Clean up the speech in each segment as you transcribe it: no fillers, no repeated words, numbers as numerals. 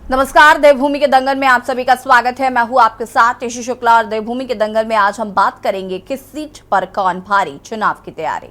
नमस्कार, देवभूमि के दंगल में आप सभी का स्वागत है। मैं हूं आपके साथ ऋषि शुक्ला और देवभूमि के दंगल में आज हम बात करेंगे किस सीट पर कौन भारी, चुनाव की तैयारी।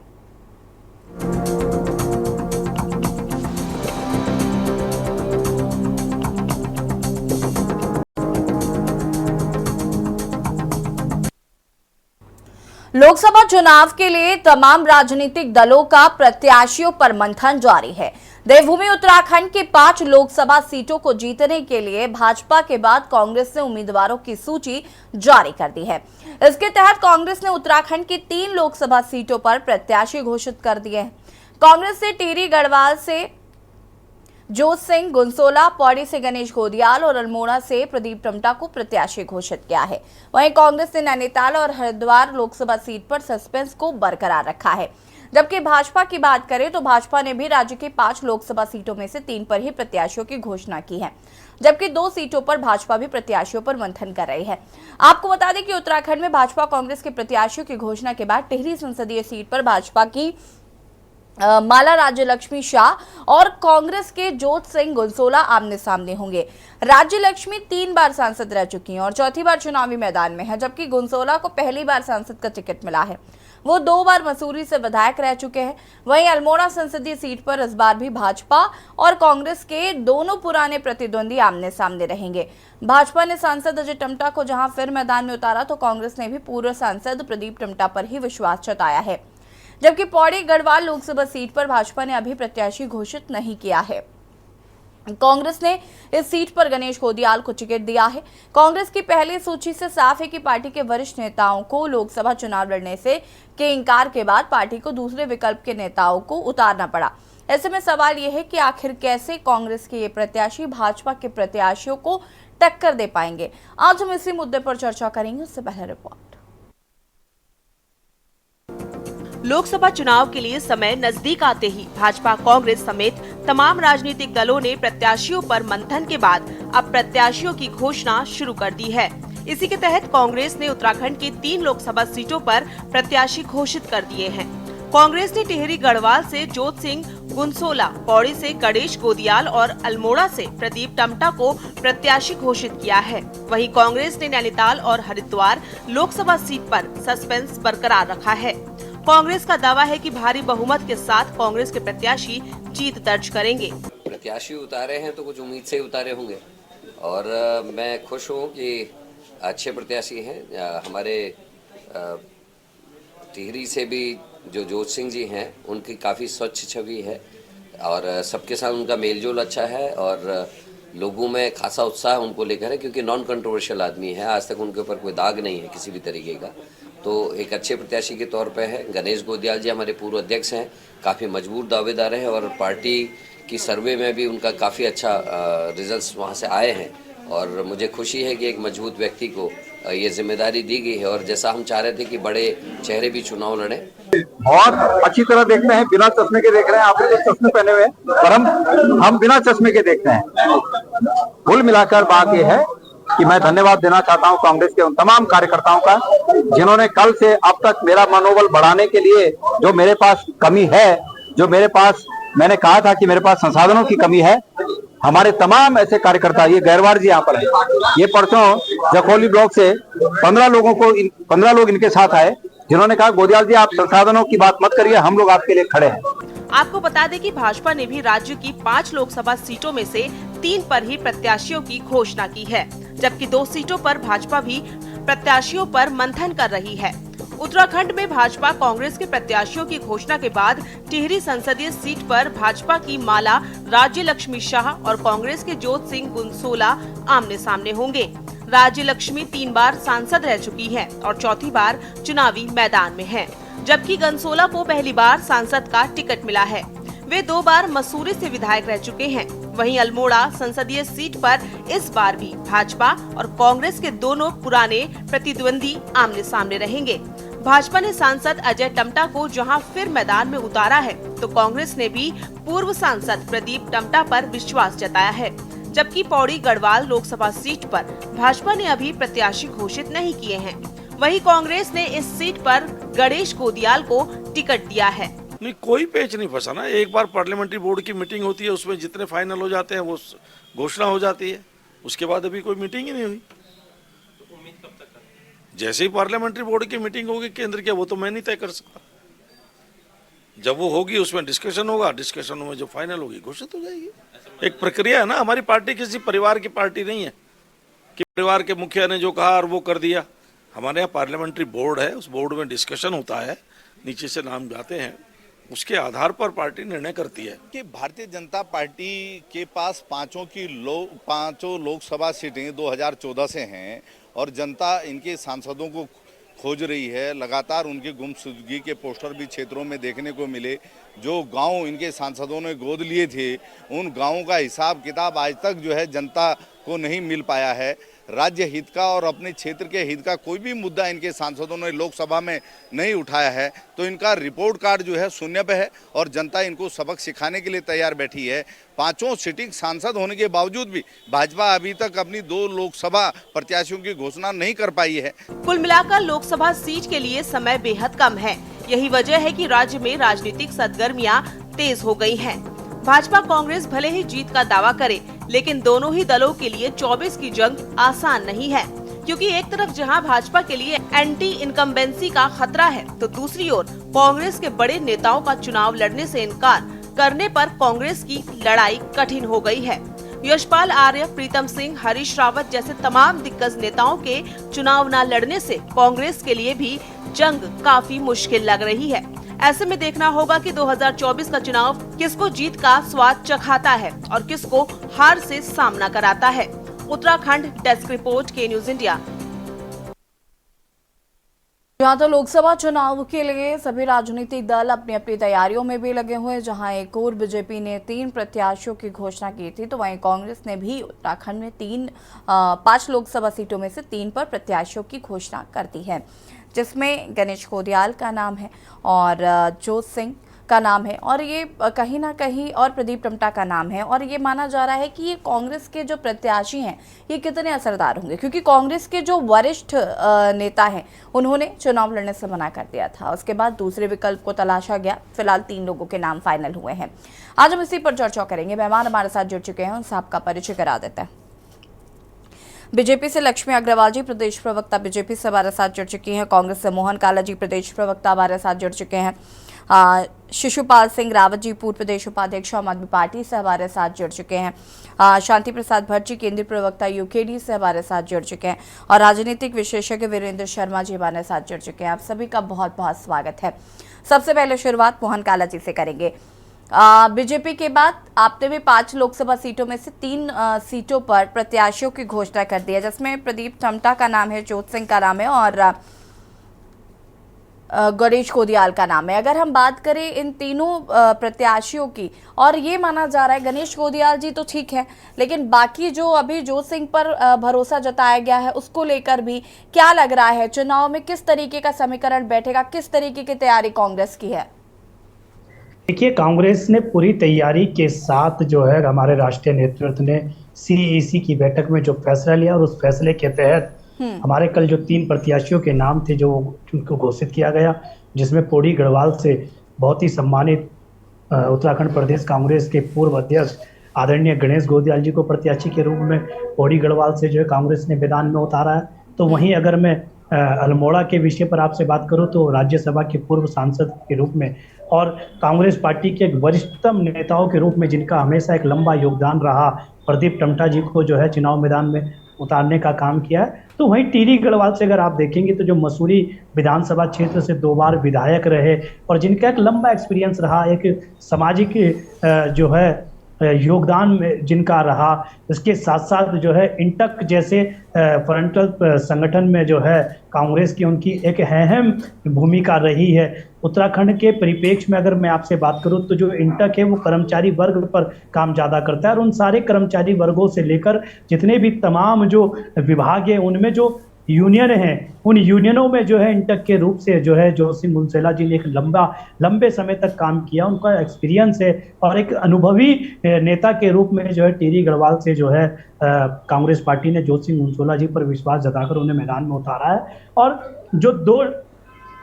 लोकसभा चुनाव के लिए तमाम राजनीतिक दलों का प्रत्याशियों पर मंथन जारी है। देवभूमि उत्तराखंड की 5 लोकसभा सीटों को जीतने के लिए भाजपा के बाद कांग्रेस ने उम्मीदवारों की सूची जारी कर दी है। इसके तहत कांग्रेस ने उत्तराखंड की 3 लोकसभा सीटों पर प्रत्याशी घोषित कर दिए हैं। कांग्रेस ने टिहरी गढ़वाल से जोत सिंह गुनसोला, पौड़ी से गणेश गोदियाल और अल्मोड़ा से प्रदीप टम्टा को प्रत्याशी घोषित किया है। वहीं कांग्रेस ने नैनीताल और हरिद्वार लोकसभा सीट पर सस्पेंस को बरकरार रखा है। जबकि भाजपा की बात करें तो भाजपा ने भी राज्य की 5 लोकसभा सीटों में से 3 पर ही प्रत्याशियों की घोषणा की है, जबकि 2 सीटों पर भाजपा भी प्रत्याशियों पर मंथन कर रही है। आपको बता दें कि उत्तराखंड में भाजपा कांग्रेस के प्रत्याशियों की घोषणा के बाद टिहरी संसदीय सीट पर भाजपा की माला राज्य लक्ष्मी शाह और कांग्रेस के जोत सिंह गुनसोला आमने सामने होंगे। राज्य लक्ष्मी 3 बार सांसद रह चुकी हैं और चौथी बार चुनावी मैदान में है, जबकि गुनसोला को पहली बार सांसद का टिकट मिला है। वो 2 बार मसूरी से विधायक रह चुके हैं। वहीं अल्मोड़ा संसदीय सीट पर इस बार भी भाजपा और कांग्रेस के दोनों पुराने प्रतिद्वंदी आमने सामने रहेंगे। भाजपा ने सांसद अजय टम्टा को जहां फिर मैदान में उतारा तो कांग्रेस ने भी पूर्व सांसद प्रदीप टम्टा पर ही विश्वास जताया है। जबकि पौड़ी गढ़वाल लोकसभा सीट पर भाजपा ने अभी प्रत्याशी घोषित नहीं किया है। कांग्रेस ने इस सीट पर गणेश गोदियाल को टिकट दिया है। कांग्रेस की पहली सूची से साफ है कि पार्टी के वरिष्ठ नेताओं को लोकसभा चुनाव लड़ने के इनकार के बाद पार्टी को दूसरे विकल्प के नेताओं को उतारना पड़ा। ऐसे में सवाल यह है कि आखिर कैसे कांग्रेस के ये प्रत्याशी भाजपा के प्रत्याशियों को टक्कर दे पाएंगे। आज हम इसी मुद्दे पर चर्चा करेंगे। उससे पहले रिपोर्ट। लोकसभा चुनाव के लिए समय नजदीक आते ही भाजपा, कांग्रेस समेत तमाम राजनीतिक दलों ने प्रत्याशियों पर मंथन के बाद अब प्रत्याशियों की घोषणा शुरू कर दी है। इसी के तहत कांग्रेस ने उत्तराखंड की 3 लोकसभा सीटों पर प्रत्याशी घोषित कर दिए हैं। कांग्रेस ने टिहरी गढ़वाल से जोत सिंह गुनसोला, पौड़ी से गणेश गोदियाल और अल्मोड़ा से प्रदीप टम्टा को प्रत्याशी घोषित किया है। वहीं कांग्रेस ने नैनीताल और हरिद्वार लोकसभा सीट पर सस्पेंस बरकरार रखा है। कांग्रेस का दावा है कि भारी बहुमत के साथ कांग्रेस के प्रत्याशी जीत दर्ज करेंगे। प्रत्याशी उतारे हैं तो कुछ उम्मीद से ही उतारे होंगे और मैं खुश हूँ कि अच्छे प्रत्याशी हैं। हमारे टिहरी से भी जो जोत सिंह जी हैं उनकी काफ़ी स्वच्छ छवि है और सबके साथ उनका मेलजोल अच्छा है और लोगों में खासा उत्साह उनको लेकर है, क्योंकि नॉन कंट्रोवर्शियल आदमी है। आज तक उनके ऊपर कोई दाग नहीं है किसी भी तरीके का, तो एक अच्छे प्रत्याशी के तौर पे है। गणेश गोदियाल जी हमारे पूर्व अध्यक्ष हैं, काफ़ी मजबूत दावेदार हैं और पार्टी की सर्वे में भी उनका काफ़ी अच्छा रिजल्ट्स वहाँ से आए हैं और मुझे खुशी है कि एक मजबूत व्यक्ति को ये जिम्मेदारी दी गई है और जैसा हम चाह रहे थे कि बड़े चेहरे भी चुनाव लड़े और अच्छी तरह देखते हैं। बिना चश्मे के देख रहे हैं, आप लोग चश्मे पहने हुए, पर हम बिना चश्मे के देखते हैं। कुल मिलाकर बात यह है कि मैं धन्यवाद देना चाहता हूं कांग्रेस के उन तमाम कार्यकर्ताओं का जिन्होंने कल से अब तक मेरा मनोबल बढ़ाने के लिए, जो मेरे पास कमी है, जो मेरे पास, मैंने कहा था कि मेरे पास संसाधनों की कमी है, हमारे तमाम ऐसे कार्यकर्ता, ये गैरवार जी यहाँ पर है, ये परसों जखोली ब्लॉक से 15 लोग इनके साथ आए, जिन्होंने कहा गोदियाल जी आप संसाधनों की बात मत करिए, हम लोग आपके लिए खड़े हैं। आपको बता दें कि भाजपा ने भी राज्य की 5 लोकसभा सीटों में से 3 पर ही प्रत्याशियों की घोषणा की है, जबकि 2 सीटों पर भाजपा भी प्रत्याशियों पर मंथन कर रही है। उत्तराखंड में भाजपा कांग्रेस के प्रत्याशियों की घोषणा के बाद टिहरी संसदीय सीट पर भाजपा की माला राज्य लक्ष्मी शाह और कांग्रेस के जोत सिंह गुनसोला आमने सामने होंगे। राज्य लक्ष्मी 3 बार सांसद रह चुकी है और चौथी बार चुनावी मैदान में है, जबकि गनसोला को पहली बार सांसद का टिकट मिला है। वे 2 बार मसूरी से विधायक रह चुके हैं। वहीं अल्मोड़ा संसदीय सीट पर इस बार भी भाजपा और कांग्रेस के दोनों पुराने प्रतिद्वंदी आमने सामने रहेंगे। भाजपा ने सांसद अजय टम्टा को जहां फिर मैदान में उतारा है, तो कांग्रेस ने भी पूर्व सांसद प्रदीप टम्टा पर विश्वास जताया है। जबकि पौड़ी गढ़वाल लोकसभा सीट पर भाजपा ने अभी प्रत्याशी घोषित नहीं किए हैं। वहीं कांग्रेस ने इस सीट पर गणेश गोदियाल को टिकट दिया है। नहीं, कोई पेच नहीं फंसा ना। एक बार पार्लियामेंट्री बोर्ड की मीटिंग होती है, उसमें जितने फाइनल हो जाते हैं वो घोषणा हो जाती है। उसके बाद अभी कोई मीटिंग ही नहीं हुई। जैसे ही पार्लियामेंट्री बोर्ड की मीटिंग होगी केंद्र की, वो तो मैं नहीं तय कर सकता। जब वो होगी उसमें डिस्कशन होगा, डिस्कशन में जो फाइनल होगी घोषित हो जाएगी। एक प्रक्रिया है ना। हमारी पार्टी किसी परिवार की पार्टी नहीं है कि परिवार के मुखिया ने जो कहा और वो कर दिया। हमारे यहाँ पार्लियामेंट्री बोर्ड है, उस बोर्ड में डिस्कशन होता है, नीचे से नाम जाते हैं, उसके आधार पर पार्टी निर्णय करती है। कि भारतीय जनता पार्टी के पास पांचों लोकसभा सीटें 2014 से हैं और जनता इनके सांसदों को खोज रही है। लगातार उनके गुमशुदगी के पोस्टर भी क्षेत्रों में देखने को मिले। जो गांव इनके सांसदों ने गोद लिए थे, उन गांवों का हिसाब किताब आज तक जो है जनता को नहीं मिल पाया है। राज्य हित का और अपने क्षेत्र के हित का कोई भी मुद्दा इनके सांसदों ने लोकसभा में नहीं उठाया है, तो इनका रिपोर्ट कार्ड जो है शून्य पे है और जनता इनको सबक सिखाने के लिए तैयार बैठी है। पांचों सिटिंग सांसद होने के बावजूद भी भाजपा अभी तक अपनी 2 लोकसभा प्रत्याशियों की घोषणा नहीं कर पाई है। कुल मिलाकर लोकसभा सीट के लिए समय बेहद कम है। यही वजह है कि राज्य में राजनीतिक सरगर्मियां तेज हो गई हैं। भाजपा कांग्रेस भले ही जीत का दावा करे, लेकिन दोनों ही दलों के लिए 24 की जंग आसान नहीं है, क्योंकि एक तरफ जहां भाजपा के लिए एंटी इनकम्बेंसी का खतरा है, तो दूसरी ओर कांग्रेस के बड़े नेताओं का चुनाव लड़ने से इनकार करने पर कांग्रेस की लड़ाई कठिन हो गई है। यशपाल आर्य, प्रीतम सिंह, हरीश रावत जैसे तमाम दिग्गज नेताओं के चुनाव न लड़ने से कांग्रेस के लिए भी जंग काफी मुश्किल लग रही है। ऐसे में देखना होगा कि 2024 का चुनाव किसको जीत का स्वाद चखाता है और किसको हार से सामना कराता है। उत्तराखंड डेस्क रिपोर्ट, के न्यूज इंडिया। जहां तो लोकसभा चुनाव के लिए सभी राजनीतिक दल अपनी अपनी तैयारियों में भी लगे हुए हैं। जहां एक और बीजेपी ने 3 प्रत्याशियों की घोषणा की थी, तो वहीं कांग्रेस ने भी उत्तराखंड में 5 लोकसभा सीटों में से 3 पर प्रत्याशियों की घोषणा कर दी है, जिसमें गणेश कोडियाल का नाम है और जोत सिंह का नाम है और ये कहीं ना कहीं और प्रदीप टम्टा का नाम है। और ये माना जा रहा है कि ये कांग्रेस के जो प्रत्याशी हैं ये कितने असरदार होंगे, क्योंकि कांग्रेस के जो वरिष्ठ नेता हैं उन्होंने चुनाव लड़ने से मना कर दिया था। उसके बाद दूसरे विकल्प को तलाशा गया। फिलहाल 3 लोगों के नाम फाइनल हुए हैं। आज हम इसी पर चर्चा करेंगे। मेहमान हमारे साथ जुड़ चुके हैं, उनसे आपका परिचय करा देते हैं। बीजेपी से लक्ष्मी अग्रवाल जी, प्रदेश प्रवक्ता बीजेपी से हमारे साथ जुड़ चुकी हैं। कांग्रेस से मोहन काला जी, प्रदेश प्रवक्ता हमारे साथ जुड़ चुके हैं। शिशुपाल सिंह रावत जी, पूर्व प्रदेश उपाध्यक्ष आम आदमी पार्टी से हमारे साथ जुड़ चुके हैं। शांति प्रसाद भट्ट जी, केंद्रीय प्रवक्ता यूकेडी से हमारे साथ जुड़ चुके हैं। और राजनीतिक विशेषज्ञ वीरेंद्र शर्मा जी हमारे साथ जुड़ चुके हैं। आप सभी का बहुत बहुत स्वागत है। सबसे पहले शुरुआत मोहन काला जी से करेंगे। बीजेपी के बाद आपने भी 5 लोकसभा सीटों में से 3 सीटों पर प्रत्याशियों की घोषणा कर दी है, जिसमें प्रदीप टम्टा का नाम है, जोत सिंह का नाम है और गणेश कोडियाल का नाम है। अगर हम बात करें इन तीनों प्रत्याशियों की, और ये माना जा रहा है गणेश कोडियाल जी तो ठीक है, लेकिन बाकी जो अभी जोत सिंह पर भरोसा जताया गया है उसको लेकर भी क्या लग रहा है, चुनाव में किस तरीके का समीकरण बैठेगा, किस तरीके की तैयारी कांग्रेस की है? देखिए, कांग्रेस ने पूरी तैयारी के साथ जो है हमारे राष्ट्रीय नेतृत्व ने सीईसी की बैठक में जो फैसला लिया और उस फैसले के तहत हमारे कल जो 3 प्रत्याशियों के नाम थे जो उनको घोषित किया गया, जिसमें पौड़ी गढ़वाल से बहुत ही सम्मानित उत्तराखंड प्रदेश कांग्रेस के पूर्व अध्यक्ष आदरणीय गणेश कोडियाल जी को प्रत्याशी के रूप में पौड़ी गढ़वाल से जो है कांग्रेस ने मैदान में उतारा है। तो वहीं अगर मैं अल्मोड़ा के विषय पर आपसे बात करूं तो राज्यसभा के पूर्व सांसद के रूप में और कांग्रेस पार्टी के वरिष्ठतम नेताओं के रूप में जिनका हमेशा एक लंबा योगदान रहा, प्रदीप टम्टा जी को जो है चुनाव मैदान में उतारने का काम किया है। तो वहीं टिहरी गढ़वाल से अगर आप देखेंगे तो जो मसूरी विधानसभा क्षेत्र से 2 बार विधायक रहे और जिनका एक लंबा एक्सपीरियंस रहा, एक सामाजिक जो है योगदान में जिनका रहा, इसके साथ साथ जो है इंटक जैसे फ्रंटल संगठन में जो है कांग्रेस की उनकी एक अहम भूमिका रही है। उत्तराखंड के परिप्रेक्ष्य में अगर मैं आपसे बात करूं तो जो इंटक है वो कर्मचारी वर्ग पर काम ज़्यादा करता है और उन सारे कर्मचारी वर्गों से लेकर जितने भी तमाम जो विभाग है उनमें जो यूनियन हैं, उन यूनियनों में जो है इंटक के रूप से जो है जोत सिंह मुंसेला जी ने एक लंबे समय तक काम किया, उनका एक्सपीरियंस है और एक अनुभवी नेता के रूप में जो है टिहरी गढ़वाल से जो है कांग्रेस पार्टी ने जोत सिंह मुंसेला जी पर विश्वास जताकर उन्हें मैदान में उतारा है। और जो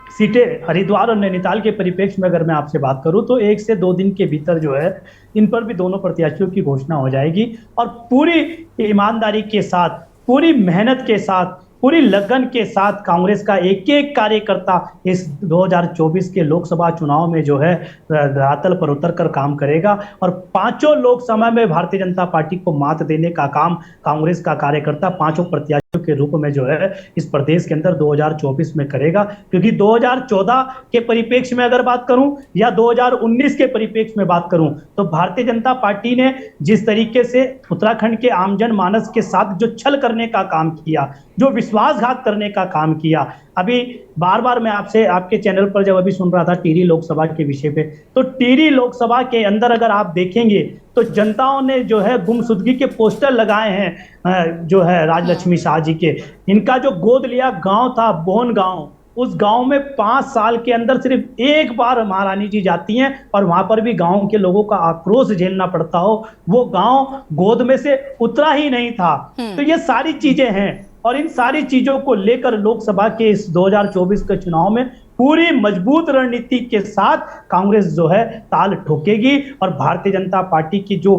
सीटें हरिद्वार और नैनीताल के परिप्रेक्ष्य में अगर मैं आपसे बात करूं तो 1 से 2 दिन के भीतर जो है इन पर भी दोनों प्रत्याशियों की घोषणा हो जाएगी और पूरी ईमानदारी के साथ, पूरी मेहनत के साथ, पूरी लगन के साथ कांग्रेस का एक एक कार्यकर्ता इस 2024 के लोकसभा चुनाव में जो है धरातल पर उतर कर काम करेगा और पांचों लोकसभा में भारतीय जनता पार्टी को मात देने का काम कांग्रेस का कार्यकर्ता पांचों प्रत्याशियों के रूप में जो है इस प्रदेश के अंदर 2024 में करेगा। क्योंकि 2014 के परिप्रेक्ष्य में अगर बात करूं या 2019 के परिप्रेक्ष्य में बात करूं तो भारतीय जनता पार्टी ने जिस तरीके से उत्तराखंड के आमजन मानस के साथ जो छल करने का काम किया, जो विश्वासघात करने का काम किया, अभी बार बार मैं आपसे आपके चैनल पर जब अभी सुन रहा था टिहरी लोकसभा के विषय पे, तो टिहरी लोकसभा के अंदर अगर आप देखेंगे तो जनताओं ने जो है गुमशुदगी के पोस्टर लगाए हैं जो है राजलक्ष्मी शाह जी के। इनका जो गोद लिया गांव था बोन गांव, उस गांव में 5 साल के अंदर सिर्फ एक बार महारानी जी जाती हैं और वहां पर भी गांव के लोगों का आक्रोश झेलना पड़ता हो, वो गांव गोद में से उतरा ही नहीं था। तो ये सारी चीजें हैं और इन सारी चीजों को लेकर लोकसभा के इस 2024 के चुनाव में पूरी मजबूत रणनीति के साथ कांग्रेस जो है ताल ठोकेगी और भारतीय जनता पार्टी की जो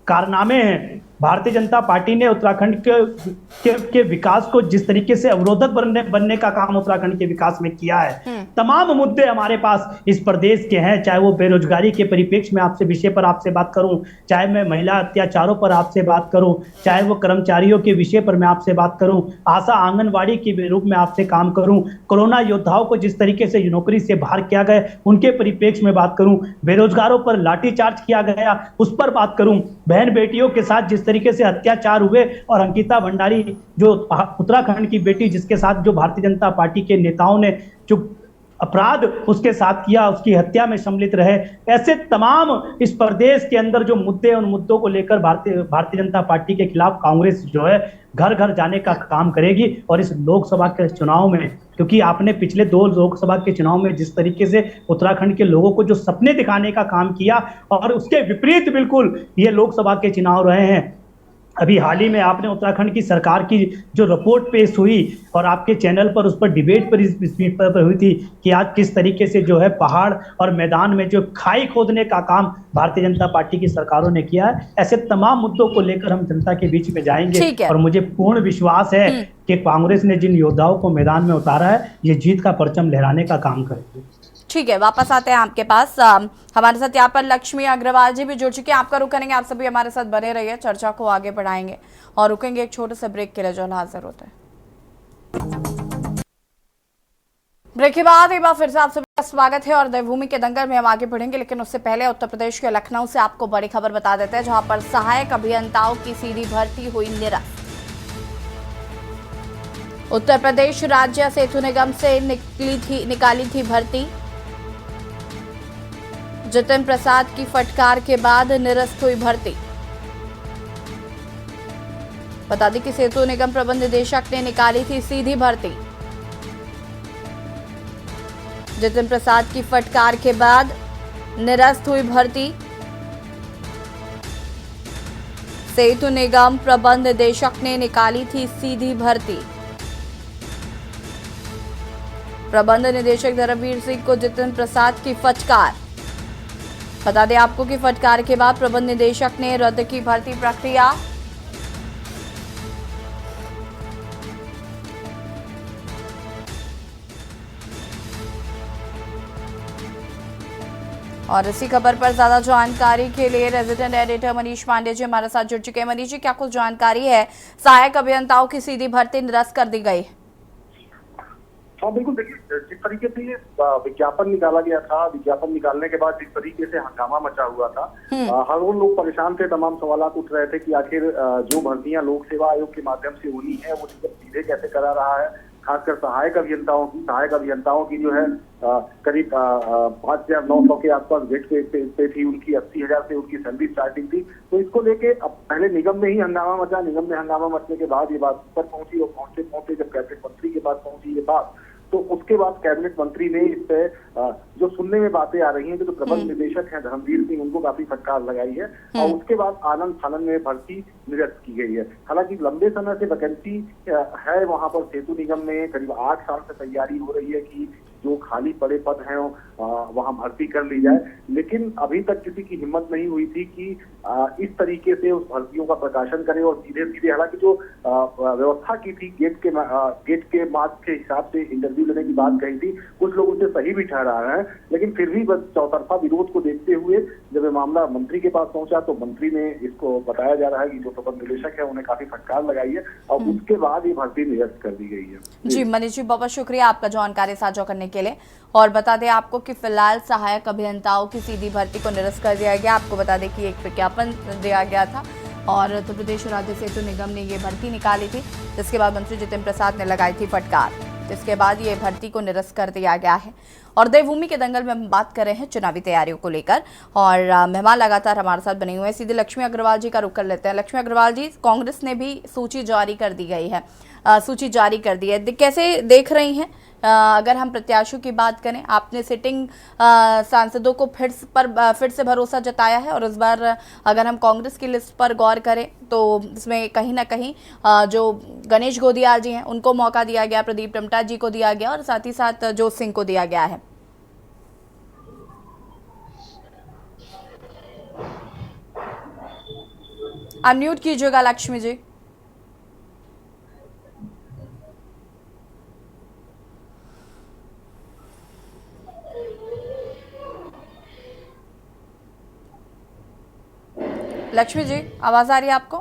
कारनामे हैं, भारतीय जनता पार्टी ने उत्तराखंड के विकास को जिस तरीके से अवरोधक बनने का काम उत्तराखंड के विकास में किया है, तमाम मुद्दे हमारे पास इस प्रदेश के हैं, चाहे वो बेरोजगारी के परिप्रेक्ष्य में आपसे विषय पर आपसे बात करूं, चाहे मैं महिला अत्याचारों पर आपसे बात करूं, चाहे वो कर्मचारियों के विषय पर मैं आपसे बात करूं, आशा आंगनवाड़ी के रूप में आपसे काम करूं, कोरोना योद्धाओं को जिस तरीके से नौकरी से बाहर किया गया उनके परिप्रेक्ष्य में बात करूं, बेरोजगारों पर लाठीचार्ज किया गया उस पर बात करूं, बहन बेटियों के साथ जिस तरीके से अत्याचार हुए और अंकिता भंडारी जो उत्तराखंड की बेटी जिसके साथ जो भारतीय जनता पार्टी के नेताओं ने जो अपराध उसके साथ किया, उसकी हत्या में सम्मिलित रहे, ऐसे तमाम इस प्रदेश के अंदर जो मुद्दे उन मुद्दों को लेकर भारतीय जनता पार्टी के खिलाफ कांग्रेस जो है घर घर जाने का काम करेगी। और इस लोकसभा के चुनाव में, क्योंकि आपने पिछले 2 लोकसभा के चुनाव में जिस तरीके से उत्तराखंड के लोगों को जो सपने दिखाने का काम किया और उसके विपरीत बिल्कुल ये लोकसभा के चुनाव रहे हैं। अभी हाल ही में आपने उत्तराखंड की सरकार की जो रिपोर्ट पेश हुई और आपके चैनल पर उस पर डिबेट पर इस पर हुई थी कि आज किस तरीके से जो है पहाड़ और मैदान में जो खाई खोदने का काम भारतीय जनता पार्टी की सरकारों ने किया है, ऐसे तमाम मुद्दों को लेकर हम जनता के बीच में जाएंगे और मुझे पूर्ण विश्वास है कि कांग्रेस ने जिन योद्धाओं को मैदान में उतारा है ये जीत का परचम लहराने का काम करेगी। ठीक है, वापस आते हैं आपके पास। हमारे साथ यहाँ पर लक्ष्मी अग्रवाल जी भी जुड़ चुके हैं, आपका रुख करेंगे। आप सभी हमारे साथ बने रहिए, चर्चा को आगे बढ़ाएंगे और रुकेंगे एक छोटे से ब्रेक के लिए जो हाजिर होते हैं। ब्रेक के बाद एक बार फिर से आप सभी का स्वागत है और देवभूमि के दंगल में हम आगे बढ़ेंगे, लेकिन उससे पहले उत्तर प्रदेश के लखनऊ से आपको बड़ी खबर बता देते हैं, जहां पर सहायक अभियंताओं की सीधी भर्ती हुई निरस्त। उत्तर प्रदेश राज्य सेतु निगम से निकाली थी भर्ती। जितिन प्रसाद की फटकार के बाद निरस्त हुई भर्ती। बता दें कि सेतु निगम प्रबंध निदेशक ने निकाली थी सीधी भर्ती। जितिन प्रसाद की फटकार के बाद निरस्त हुई भर्ती। सेतु निगम प्रबंध निदेशक ने निकाली थी सीधी भर्ती। प्रबंध निदेशक धर्मवीर सिंह को जितिन प्रसाद की फटकार। बता दें आपको कि फटकार के बाद प्रबंध निदेशक ने रद्द की भर्ती प्रक्रिया। और इसी खबर पर ज्यादा जानकारी के लिए रेजिडेंट एडिटर मनीष पांडे जी हमारे साथ जुड़ चुके हैं। मनीष जी, क्या कुछ जानकारी है? सहायक अभियंताओं की सीधी भर्ती निरस्त कर दी गई। हाँ बिल्कुल, देखिए जिस तरीके से ये विज्ञापन निकाला गया था, विज्ञापन निकालने के बाद जिस तरीके से हंगामा मचा हुआ था, हर वो लोग परेशान थे, तमाम सवाल उठ रहे थे कि आखिर जो भर्तियां लोक सेवा आयोग के माध्यम से होनी है वो सीधे कैसे करा रहा है। खासकर सहायक अभियंताओं की जो है करीब 5,900 के आसपास वेट पे थी, उनकी 80,000 से उनकी सैलरी स्टार्टिंग थी। तो इसको लेके अब पहले निगम में ही हंगामा मचा, निगम में हंगामा मचने के बाद ये बात ऊपर पहुंची और पहुंचते जब कैबिनेट मंत्री के पास पहुंची ये बात, तो उसके बाद कैबिनेट मंत्री ने इस पे जो सुनने में बातें आ रही हैं कि जो प्रबंध निदेशक हैं धर्मवीर सिंह, उनको काफी फटकार लगाई है और उसके बाद आनंद फानन में भर्ती निरस्त की गई है। हालांकि लंबे समय से वैकेंसी है वहां पर सेतु निगम में, करीब 8 साल से तैयारी हो रही है कि जो खाली पड़े पद हैं वहां भर्ती कर ली जाए। लेकिन अभी तक किसी की हिम्मत नहीं हुई थी कि इस तरीके से उस भर्तियों का प्रकाशन करे और सीधे सीधे, हालांकि जो व्यवस्था की थी गेट के मार्क्स के हिसाब से इंटरव्यू लेने की बात कही थी, कुछ लोग उसे सही भी ठहरा रहे हैं, लेकिन फिर भी बस चौतरफा विरोध को देखते हुए जब ये मामला मंत्री के पास पहुंचा तो मंत्री ने इसको बताया जा रहा है कि जो प्रबंध निदेशक है उन्हें काफी फटकार लगाई है और उसके बाद ये भर्ती निरस्त कर दी गई है। जी मनीष जी, बहुत शुक्रिया आपका जानकारी साझा करने के लिए। और बता दें आपको कि फिलहाल सहायक अभियंताओं की सीधी भर्ती को निरस्त कर दिया गया। आपको बता दें कि एक विज्ञापन दिया गया था और उत्तर प्रदेश राज्य सेतु निगम ने ये भर्ती निकाली थी, जिसके बाद मंत्री जितेंद्र प्रसाद ने लगाई थी फटकार। जिसके बाद ये भर्ती को निरस्त कर दिया गया है। और देवभूमि के दंगल में हम बात कर रहे हैं चुनावी तैयारियों को लेकर और मेहमान लगातार हमारे साथ बने हुए हैं। सीधे लक्ष्मी अग्रवाल जी का रुख कर लेते हैं। लक्ष्मी अग्रवाल जी, कांग्रेस ने भी सूची जारी कर दी गई है, सूची जारी कर दी है, कैसे देख रही हैं? अगर हम प्रत्याशियों की बात करें, आपने सिटिंग सांसदों को फिर से भरोसा जताया है और इस बार अगर हम कांग्रेस की लिस्ट पर गौर करें तो इसमें कहीं ना कहीं जो गणेश गोदियाल जी हैं उनको मौका दिया गया, प्रदीप टमटा जी को दिया गया और साथ ही साथ जोत सिंह को दिया गया है। अनम्यूट कीजिएगा लक्ष्मी जी। लक्ष्मी जी, आवाज आ रही है आपको?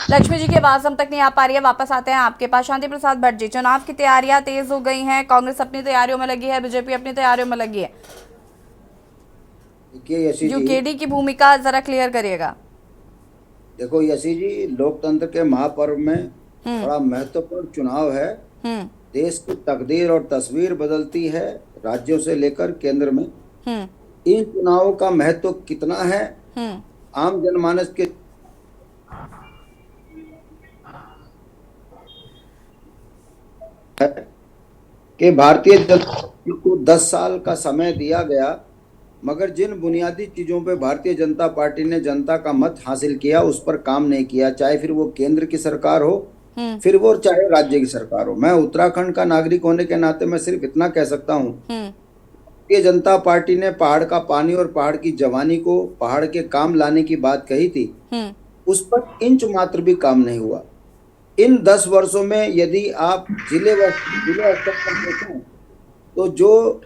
लक्ष्मी जी की आवाज हम तक नहीं आ पा रही है। वापस आते हैं आपके पास। शांति प्रसाद भट्ट जी, चुनाव की तैयारियां तेज हो गई हैं, कांग्रेस अपनी तैयारियों में लगी है, बीजेपी अपनी तैयारियों में लगी है। यूकेडी की भूमिका जरा क्लियर करिएगा। देखो यशी जी, लोकतंत्र के महापर्व में बड़ा महत्वपूर्ण चुनाव है। देश की तकदीर और तस्वीर बदलती है राज्यों से लेकर केंद्र में। इन चुनावों का महत्व कितना है आम जनमानस के कि भारतीय जनता पार्टी को 10 साल का समय दिया गया, मगर जिन बुनियादी चीजों पे भारतीय जनता पार्टी ने जनता का मत हासिल किया उस पर काम नहीं किया, चाहे फिर वो केंद्र की सरकार हो फिर वो चाहे राज्य की सरकार हो। मैं उत्तराखंड का नागरिक होने के नाते मैं सिर्फ इतना कह सकता हूँ, भारतीय जनता पार्टी ने पहाड़ का पानी और पहाड़ की जवानी को पहाड़ के काम लाने की बात कही थी, उस पर इंच मात्र भी काम नहीं हुआ। इन 10 वर्षों में यदि आप जिले स्तर पर देखें तो जो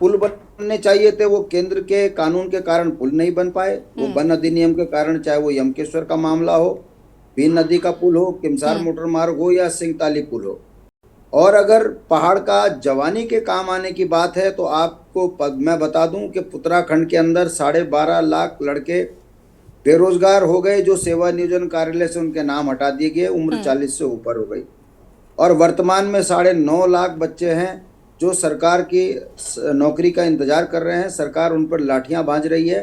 पुल बनने चाहिए थे वो केंद्र के कानून के कारण पुल नहीं बन पाए। वो वन अधिनियम के कारण, चाहे वो यमकेश्वर का मामला हो, बीन नदी का पुल हो, किमसार मोटर मार्ग हो या सिंगताली पुल हो। और अगर पहाड़ का जवानी के काम आने की बात है तो आपको मैं बता दूं कि उत्तराखंड के अंदर 12.5 लाख लड़के बेरोजगार हो गए, जो सेवा नियोजन कार्यालय से उनके नाम हटा दिए गए, उम्र 40 से ऊपर हो गई। और वर्तमान में 9.5 लाख बच्चे हैं जो सरकार की नौकरी का इंतजार कर रहे हैं, सरकार उन पर लाठियां भांज रही है।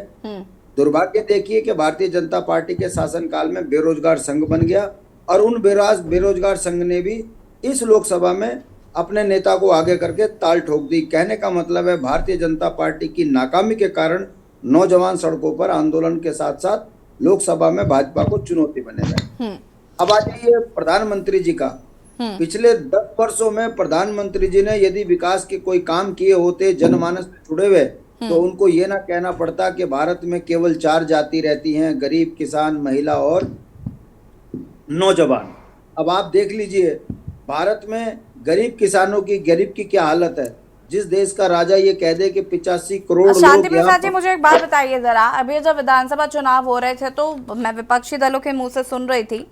दुर्भाग्य देखिए कि भारतीय जनता पार्टी के शासनकाल में बेरोजगार संघ बन गया और उन बेरोजगार संघ ने भी इस लोकसभा में अपने नेता को आगे करके ताल ठोक दी। कहने का मतलब है भारतीय जनता पार्टी की नाकामी के कारण नौजवान सड़कों पर आंदोलन के साथ साथ लोकसभा में भाजपा को चुनौती बने गए। अब आ जाइए प्रधानमंत्री जी का। पिछले 10 वर्षों में प्रधानमंत्री जी ने यदि विकास के कोई काम किए होते जनमानस से जुड़े हुए तो उनको ये ना कहना पड़ता कि भारत में केवल 4 जाति रहती हैं, गरीब, किसान, महिला और नौजवान। अब आप देख लीजिए भारत में गरीब किसानों की, गरीब की क्या हालत है। जिस देश का राजा ये कह दे कि 85 करोड़ लोग। शांति प्रसाद जी, मुझे एक बात बताइए जरा, अभी जब विधानसभा चुनाव हो रहे थे तो मैं विपक्षी दलों के मुंह से सुन रही थी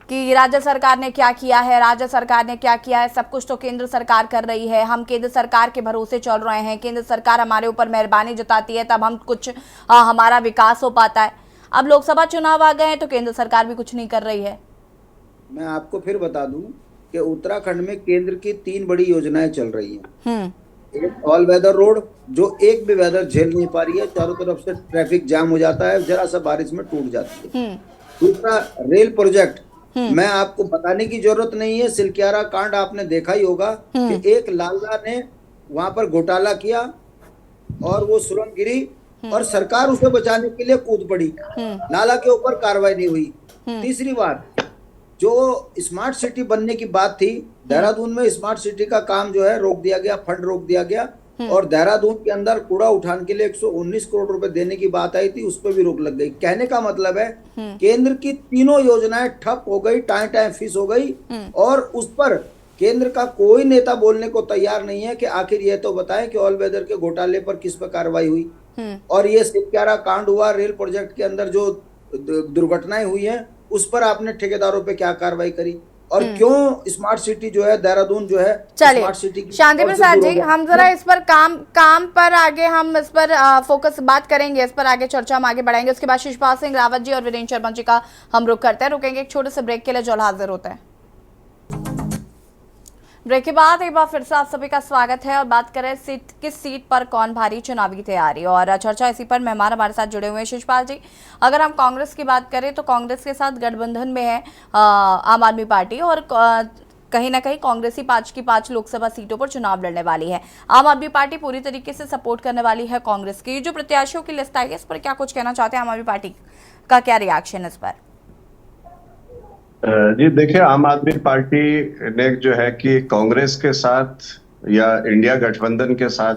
कि राज्य सरकार ने क्या किया है, राज्य सरकार ने क्या किया है, सब कुछ तो केंद्र सरकार कर रही है, हम केंद्र सरकार के भरोसे चल रहे हैं, केंद्र सरकार हमारे ऊपर मेहरबानी जताती है तब हम कुछ हमारा विकास हो पाता है। अब लोकसभा चुनाव आ गए हैं तो केंद्र सरकार भी कुछ नहीं कर रही है। मैं आपको फिर बता दूं कि उत्तराखंड में केंद्र की 3 बड़ी योजनाएं चल रही हैं। एक ऑल वेदर रोड जो एक भी वेदर झेल नहीं पा रही है, चारों तरफ से ट्रैफिक जाम हो जाता है, जरा सा बारिश में टूट जाती है। दूसरा रेल प्रोजेक्ट, मैं आपको बताने की जरूरत नहीं है, सिलक्यारा कांड आपने देखा ही होगा कि एक लाला ने वहां पर घोटाला किया और वो सुरंग गिरी और सरकार उसे बचाने के लिए कूद पड़ी, लाला के ऊपर कार्रवाई नहीं हुई। तीसरी बात, जो स्मार्ट सिटी बनने की बात थी, देहरादून में स्मार्ट सिटी का काम जो है रोक दिया गया, फंड रोक दिया गया, और देहरादून के अंदर कूड़ा उठाने के लिए 119 करोड़ रुपए देने की बात आई थी, उस पर भी रोक लग गई। कहने का मतलब है केंद्र की तीनों योजनाएं ठप हो गई, टाइम टाइम फिस हो गई, और उस पर केंद्र का कोई नेता बोलने को तैयार नहीं है कि आखिर ये तो बताएं कि ऑल वेदर के घोटाले पर किस पर कार्रवाई हुई, और ये सिपक्यारा कांड हुआ, रेल प्रोजेक्ट के अंदर जो दुर्घटनाएं हुई हैं उस पर आपने ठेकेदारों पे क्या कार्रवाई करी, और क्यों स्मार्ट सिटी जो है देहरादून जो है स्मार्ट सिटी चलिए शांति प्रसाद जी, हम जरा इस पर काम पर आगे हम इस पर फोकस बात करेंगे, इस पर आगे चर्चा हम आगे बढ़ाएंगे। उसके बाद शिषपाल सिंह रावत जी और वीरेंद्र शर्मा जी का हम रुक करते हैं, रुकेंगे एक छोटे से ब्रेक के लिए, जो हाजिर होते हैं। ब्रेक के बाद एक बार फिर से आप सभी का स्वागत है और बात करें किस सीट पर कौन भारी चुनावी तैयारी, और चर्चा इसी पर मेहमान हमारे साथ जुड़े हुए हैं। शिषपाल जी, अगर हम कांग्रेस की बात करें तो कांग्रेस के साथ गठबंधन में है आम आदमी पार्टी, और कहीं ना कहीं कांग्रेस ही 5 की 5 लोकसभा सीटों पर चुनाव लड़ने वाली है। आम आदमी पार्टी पूरी तरीके से सपोर्ट करने वाली है कांग्रेस की। जो प्रत्याशियों की लिस्ट आई है, इस पर क्या कुछ कहना चाहते हैं? आम आदमी पार्टी का क्या रिएक्शन इस पर? जी देखिए, आम आदमी पार्टी ने जो है कि कांग्रेस के साथ या इंडिया गठबंधन के साथ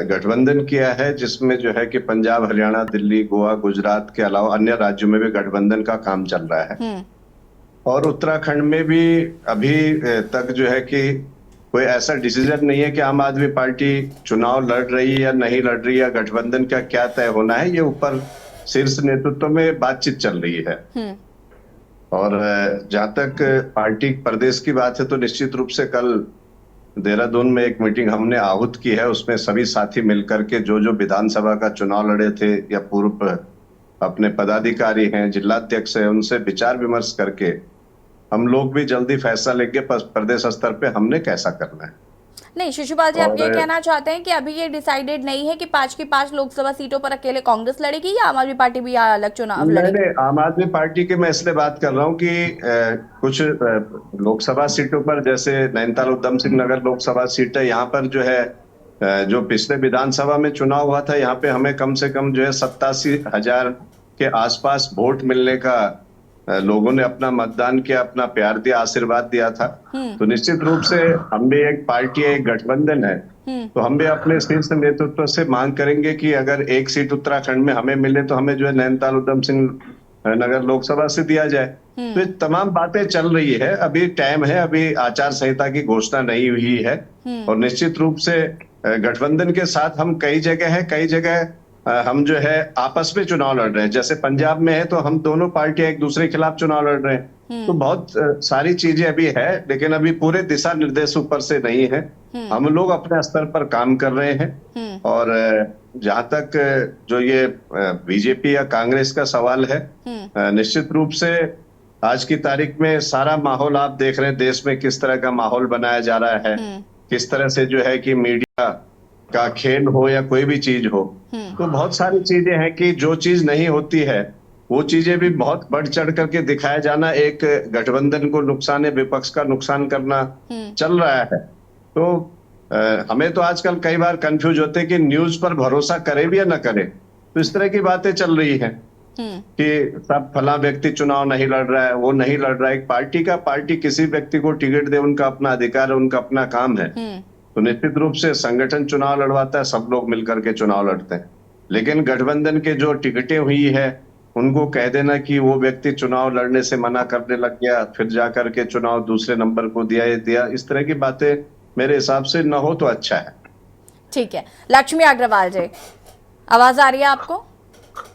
गठबंधन किया है, जिसमें जो है कि पंजाब, हरियाणा, दिल्ली, गोवा, गुजरात के अलावा अन्य राज्यों में भी गठबंधन का काम चल रहा है, और उत्तराखंड में भी अभी तक जो है कि कोई ऐसा डिसीजन नहीं है कि आम आदमी पार्टी चुनाव लड़ रही है या नहीं लड़ रही है, गठबंधन का क्या तय होना है, ये ऊपर शीर्ष नेतृत्व में बातचीत चल रही है। और जहां तक पार्टी प्रदेश की बात है तो निश्चित रूप से कल देहरादून में एक मीटिंग हमने आहूत की है, उसमें सभी साथी मिलकर के जो विधानसभा का चुनाव लड़े थे या पूर्व अपने पदाधिकारी हैं, जिलाध्यक्ष हैं, उनसे विचार विमर्श करके हम लोग भी जल्दी फैसला लेंगे प्रदेश स्तर पे हमने कैसा करना है। नहीं शिशुपाल जी, आप ये कहना चाहते हैं कि अभी ये डिसाइडेड नहीं है कि 5 की 5 लोकसभा सीटों पर अकेले कांग्रेस लड़ेगी या आम आदमी पार्टी भी अलग चुनाव लड़ेगी? नहीं, आम आदमी पार्टी की मैं इसलिए बात कर रहा हूँ कि कुछ लोकसभा सीटों पर, जैसे नैनीताल उधम सिंह नगर लोकसभा सीट है, यहाँ पर जो है जो पिछले विधानसभा में चुनाव हुआ था, यहाँ पे हमें कम से कम जो है 87,000 के आसपास वोट मिलने का लोगों ने अपना मतदान किया, अपना प्यार दिया, आशीर्वाद दिया था। तो निश्चित रूप से हम भी एक पार्टी है, एक गठबंधन है, तो हम भी अपने शीर्ष नेतृत्व से मांग करेंगे कि अगर एक सीट उत्तराखंड में हमें मिले तो हमें जो है नैनीताल उधम सिंह नगर लोकसभा से दिया जाए। तो ये तमाम बातें चल रही है, अभी टाइम है, अभी आचार संहिता की घोषणा नहीं हुई है, और निश्चित रूप से गठबंधन के साथ हम कई जगह हम जो है आपस में चुनाव लड़ रहे हैं। जैसे पंजाब में है तो हम दोनों पार्टियां एक दूसरे के खिलाफ चुनाव लड़ रहे हैं। तो बहुत सारी चीजें अभी है, लेकिन अभी पूरे दिशा निर्देश ऊपर से नहीं है। हम लोग अपने स्तर पर काम कर रहे हैं, और जहां तक जो ये बीजेपी या कांग्रेस का सवाल है, निश्चित रूप से आज की तारीख में सारा माहौल आप देख रहे हैं, देश में किस तरह का माहौल बनाया जा रहा है, किस तरह से जो है कि मीडिया का खेल हो या कोई भी चीज हो, तो बहुत सारी चीजें हैं कि जो चीज नहीं होती है वो चीजें भी बहुत बढ़ चढ़ करके दिखाया जाना, एक गठबंधन को नुकसान है, विपक्ष का नुकसान करना चल रहा है। तो हमें तो आजकल कई बार कंफ्यूज होते हैं कि न्यूज पर भरोसा करें भी या न करें। तो इस तरह की बातें चल रही हैं कि सब फला व्यक्ति चुनाव नहीं लड़ रहा है, वो नहीं लड़ रहा है। एक पार्टी किसी व्यक्ति को टिकट दे, उनका अपना अधिकार है, उनका अपना काम है। तो निश्चित रूप से संगठन चुनाव लड़वाता है, सब लोग मिलकर के चुनाव लड़ते हैं, लेकिन गठबंधन के जो टिकटें हुई है उनको कह देना कि वो व्यक्ति चुनाव लड़ने से मना करने लग गया, फिर जाकर के चुनाव दूसरे नंबर को दिया, इस तरह की बातें मेरे हिसाब से न हो तो अच्छा है। ठीक है। लक्ष्मी अग्रवाल जी, आवाज आ रही है आपको?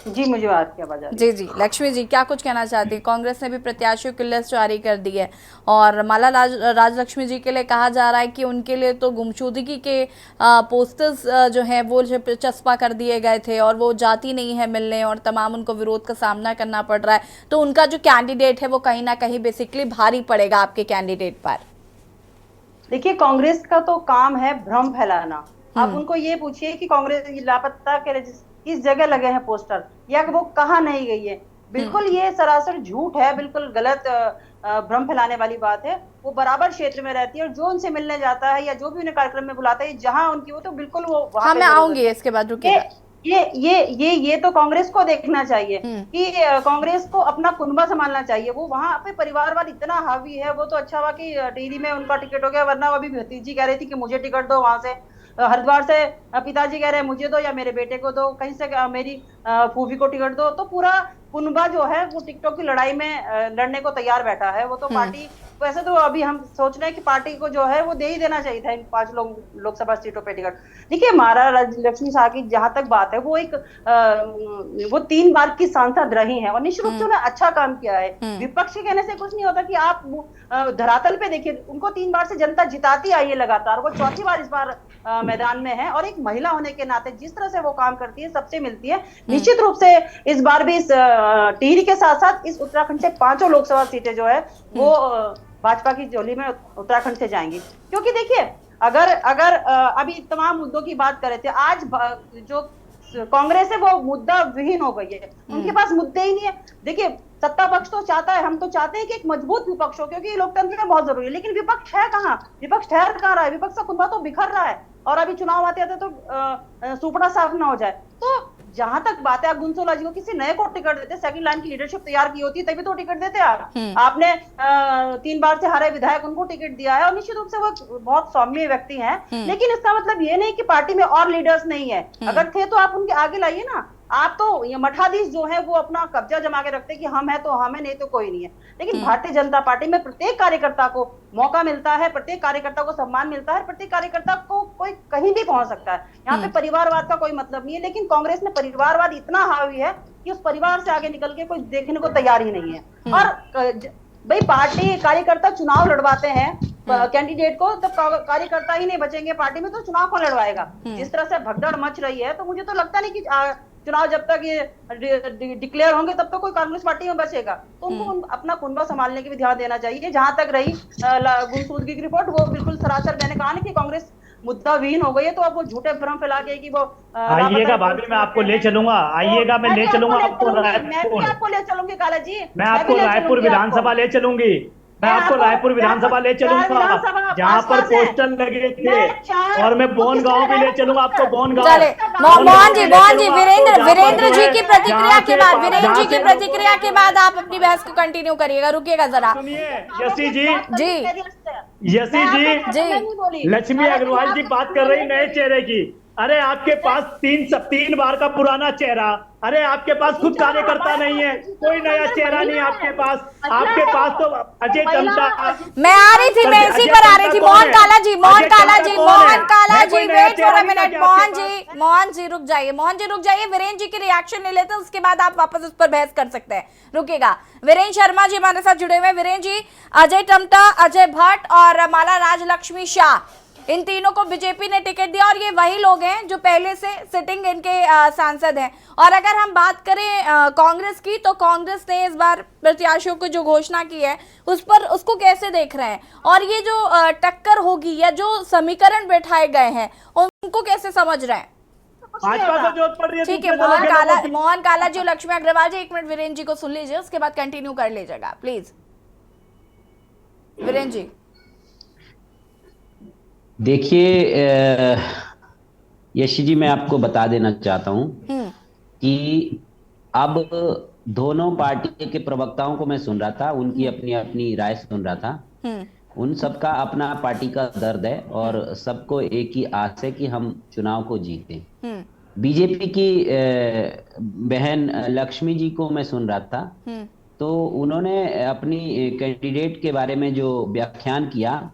जी, मुझे आपकी आवाज आ रही है। जी लक्ष्मी जी, क्या कुछ कहना चाहती है? कांग्रेस ने भी प्रत्याशियों की लिस्ट जारी कर दी है, और माला राजलक्ष्मी जी के लिए कहा जा रहा है कि उनके लिए तो गुमशुदगी के पोस्टर्स जो हैं वो चस्पा कर दिए गए थे, और वो जाती नहीं है मिलने, और तमाम उनको विरोध का सामना करना पड़ रहा है। तो उनका जो कैंडिडेट है वो कहीं ना कहीं बेसिकली भारी पड़ेगा आपके कैंडिडेट पर। देखिए, कांग्रेस का तो काम है भ्रम फैलाना। आप उनको ये पूछिए कि कांग्रेस लापता के किस जगह लगे हैं पोस्टर, या वो कहाँ नहीं गई है। बिल्कुल ये सरासर झूठ है, बिल्कुल गलत भ्रम फैलाने वाली बात है। वो बराबर क्षेत्र में रहती है, और जो उनसे मिलने जाता है या जो भी उन्हें कार्यक्रम में बुलाता है, जहाँ उनकी वो, तो बिल्कुल वो हाँ, मैं आऊंगी इसके बाद, रुकिए। ये तो कांग्रेस को देखना चाहिए कि कांग्रेस को अपना कुनबा संभालना चाहिए। वो वहां पे परिवारवाद इतना हावी है। वो तो अच्छा हुआ कि टिहरी में उनका टिकट हो गया, वरना अभी भतीजी कह रही थी कि मुझे टिकट दो, वहां से हरिद्वार से पिताजी कह रहे हैं मुझे दो या मेरे बेटे को दो, कहीं से मेरी फूफी को टिकट दो। तो पूरा कुनबा जो है वो टिकटों की लड़ाई में लड़ने को तैयार बैठा है। वो तो पार्टी, वैसे तो अभी हम सोच रहे हैं कि पार्टी को जो है वो दे ही देना चाहिए था इन 5 लोकसभा सीटों पे टिकट। देखिए महाराज लक्ष्मी शाह की जहां तक बात है, वो वो 3 बार की सांसद रही हैं और निश्चित रूप से उन्होंने अच्छा काम किया है। विपक्ष के कहने से कुछ नहीं होता कि आप धरातल पे देखिए, उनको 3 बार से जनता जिताती आई है लगातार। वो 4थी बार इस बार मैदान में है और एक महिला होने के नाते जिस तरह से वो काम करती है सबसे मिलती है। निश्चित रूप से इस बार भी इस टिहरी के साथ साथ इस उत्तराखंड से 5 लोकसभा सीटें जो है वो भाजपा की झोली में उत्तराखंड से जाएंगी। क्योंकि देखिए अगर अभी तमाम मुद्दों की बात कर रहे थे, आज जो कांग्रेस है वो मुद्दा विहीन हो गई है। उनके पास मुद्दे ही नहीं है। देखिए सत्ता पक्ष तो चाहता है, हम तो चाहते हैं कि एक मजबूत विपक्ष हो, क्योंकि लोकतंत्र में बहुत जरूरी है। लेकिन विपक्ष है कहाँ? विपक्ष ठहर कहाँ रहा है? विपक्ष का कुनबा तो बिखर रहा है और अभी चुनाव आते आते तो सुपड़ा साफ ना हो जाए। तो जहां तक बात है, आप गुनसोला जी को किसी नए को टिकट देते, सेकंड लाइन की लीडरशिप तैयार की होती तभी तो टिकट देते आप। आपने 3 बार से हारे विधायक उनको टिकट दिया है और निश्चित रूप से वो बहुत सौम्य व्यक्ति हैं। लेकिन इसका मतलब ये नहीं कि पार्टी में और लीडर्स नहीं है। अगर थे तो आप उनके आगे लाइए ना। आप तो ये मठाधीश जो है वो अपना कब्जा जमा के रखते कि हम है तो हम है, नहीं तो कोई नहीं है। लेकिन भारतीय जनता पार्टी में प्रत्येक कार्यकर्ता को मौका मिलता है, प्रत्येक कार्यकर्ता को सम्मान मिलता है, प्रत्येक कार्यकर्ता को कोई कहीं भी पहुंच सकता है। यहाँ पे परिवारवाद का कोई मतलब नहीं है। लेकिन कांग्रेस में परिवारवाद इतना हावी है कि उस परिवार से आगे निकल के कोई देखने को तैयार ही नहीं है। और भाई पार्टी कार्यकर्ता चुनाव लड़वाते हैं कैंडिडेट को, तब कार्यकर्ता ही नहीं बचेंगे पार्टी में तो चुनाव कौन लड़वाएगा? जिस तरह से भगदड़ मच रही है, तो मुझे तो लगता नहीं कि चुनाव जब तक ये डिक्लेयर होंगे तब तक कोई कांग्रेस पार्टी में बचेगा। तो उनको अपना कुनबा संभालने की भी ध्यान देना चाहिए। जहां तक रही गुमशुदगी की रिपोर्ट, वो बिल्कुल सरासर मैंने कहा ना कि कांग्रेस मुद्दा विहीन हो गई है। तो अब वो झूठे भ्रम फैला के कि वो आइएगा भाभी, मैं आपको ले चलूंगा। आइएगा, मैं ले चलूंगा आपको मैं भी आपको ले चलूंगे काला जी। मैं आपको रायपुर विधानसभा ले चलूंगी। मैं आपको रायपुर विधानसभा ले चलूंगा जहां पर पोस्टर लगे थे, और मैं बोन गांव भी ले चलूंगा आपको। बोन गांव चले मोहन जी वीरेंद्र जी की प्रतिक्रिया के बाद, वीरेंद्र जी की प्रतिक्रिया के बाद आप अपनी बहस को कंटिन्यू करिएगा। रुकिएगा जरा। सुनिए यशी जी, यशी जी, लक्ष्मी अग्रवाल जी बात कर रही नए चेहरे की। अरे आपके पास 3 बार का पुराना चेहरा। अरे आपके पास खुद कार्यकर्ता नहीं है, कोई नया चेहरा नहीं आपके पास। आपके पास तो अजय टम्टा। मैं आ रही थी, मैं इसी पर आ रही थी। Mohan Kala ji wait for a minute. Mohan ji रुक जाइए, मोहन जी रुक जाइए। वीरेंद्र जी की रिएक्शन ले लेते हैं, उसके बाद आप वापस उस पर बहस कर सकते हैं। रुकेगा। वीरेंद्र शर्मा जी हमारे साथ जुड़े हुए। वीरेंद्र जी, अजय टम्टा, अजय भट्ट और माला राजलक्ष्मी शाह, इन तीनों को बीजेपी ने टिकट दिया और ये वही लोग हैं जो पहले से सिटिंग इनके सांसद हैं। और अगर हम बात करें कांग्रेस की, तो कांग्रेस ने इस बार प्रत्याशियों को जो घोषणा की है उसको कैसे देख रहे हैं? और ये जो टक्कर होगी या जो समीकरण बैठाए गए हैं उनको कैसे समझ रहे हैं? ठीक है मोहन काला जी, लक्ष्मी अग्रवाल जी, 1 मिनट वीरेंद्र जी को सुन लीजिए, उसके बाद कंटिन्यू कर लीजिएगा प्लीज। वीरेंद्र जी देखिए यशी जी, मैं आपको बता देना चाहता हूं कि अब दोनों पार्टी के प्रवक्ताओं को मैं सुन रहा था, उनकी अपनी अपनी राय सुन रहा था। उन सबका अपना पार्टी का दर्द है और सबको एक ही आस है कि हम चुनाव को जीतें। बीजेपी की बहन लक्ष्मी जी को मैं सुन रहा था, तो उन्होंने अपनी कैंडिडेट के बारे में जो व्याख्यान किया,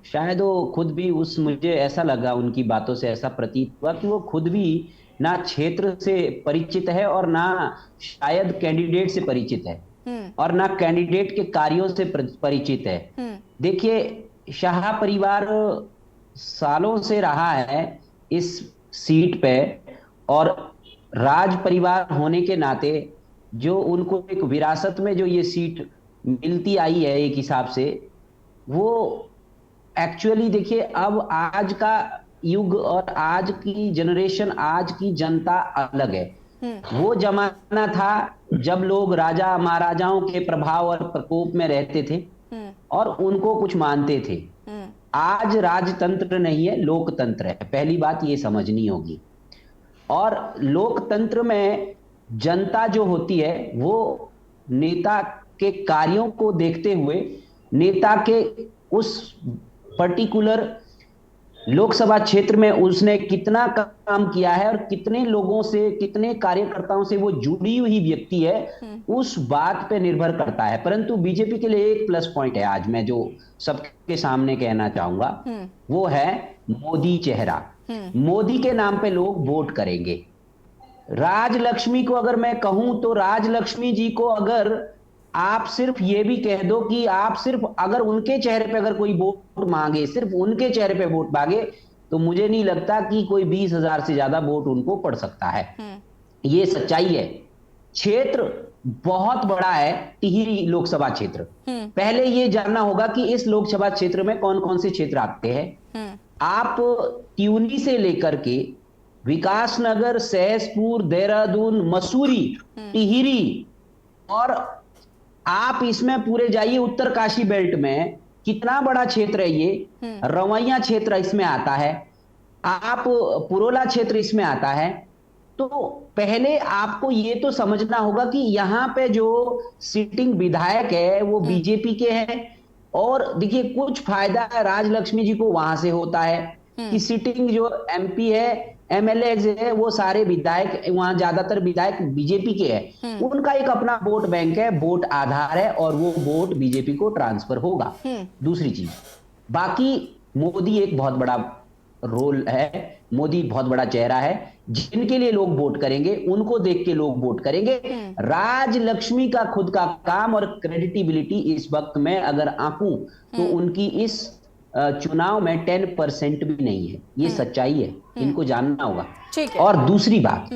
शायद वो खुद भी मुझे ऐसा लगा उनकी बातों से, ऐसा प्रतीत हुआ कि वो खुद भी ना क्षेत्र से परिचित है और ना शायद कैंडिडेट से परिचित है और ना कैंडिडेट के कार्यों से परिचित है। देखिए, शाह परिवार सालों से रहा है इस सीट पे और राज परिवार होने के नाते जो उनको एक विरासत में जो ये सीट मिलती आई है एक हिसाब से, वो एक्चुअली देखिए अब आज का युग और आज की जनरेशन, आज की जनता अलग है। वो जमाना था जब लोग राजा महाराजाओं के प्रभाव और प्रकोप में रहते थे और उनको कुछ मानते थे। आज राजतंत्र नहीं है, लोकतंत्र है। पहली बात ये समझनी होगी। और लोकतंत्र में जनता जो होती है वो नेता के कार्यों को देखते हुए नेता के उस पर्टिकुलर लोकसभा क्षेत्र में उसने कितना काम किया है और कितने लोगों से, कितने कार्यकर्ताओं से वो जुड़ी हुई व्यक्ति है, उस बात पे निर्भर करता है। परंतु बीजेपी के लिए एक प्लस पॉइंट है आज मैं जो सबके सामने कहना चाहूंगा, वो है मोदी चेहरा। मोदी के नाम पे लोग वोट करेंगे। राजलक्ष्मी को अगर मैं कहूं तो राजलक्ष्मी जी को अगर आप सिर्फ ये भी कह दो कि आप सिर्फ अगर उनके चेहरे पे अगर कोई वोट मांगे, सिर्फ उनके चेहरे पे वोट मांगे, तो मुझे नहीं लगता कि कोई 20,000 से ज्यादा वोट उनको पड़ सकता है। ये सच्चाई है। क्षेत्र बहुत बड़ा है, टिहरी लोकसभा क्षेत्र। पहले ये जानना होगा कि इस लोकसभा क्षेत्र में कौन कौन से क्षेत्र आते हैं। आप त्यूनी से लेकर के विकासनगर, सहसपुर, देहरादून, मसूरी, टिहरी और आप इसमें पूरे जाइए उत्तरकाशी बेल्ट में, कितना बड़ा क्षेत्र है ये। रवैया क्षेत्र इसमें आता है, आप पुरोला क्षेत्र इसमें आता है। तो पहले आपको ये तो समझना होगा कि यहाँ पे जो सिटिंग विधायक है वो बीजेपी के हैं। और देखिए कुछ फायदा है राजलक्ष्मी जी को वहां से होता है कि सिटिंग जो एमपी है, एमएलए है, वो सारे विधायक वहां ज्यादातर विधायक बीजेपी के हैं। उनका एक अपना वोट बैंक है, वोट आधार है और वो वोट बीजेपी को ट्रांसफर होगा। दूसरी चीज, बाकी मोदी एक बहुत बड़ा रोल है, मोदी बहुत बड़ा चेहरा है। जिनके लिए लोग वोट करेंगे उनको देख के लोग वोट करेंगे। राजलक्ष्मी का खुद का काम और क्रेडिटिबिलिटी इस वक्त में अगर आंकूं तो उनकी इस चुनाव में 10% भी नहीं है। ये सच्चाई है, इनको जानना होगा। और दूसरी बात,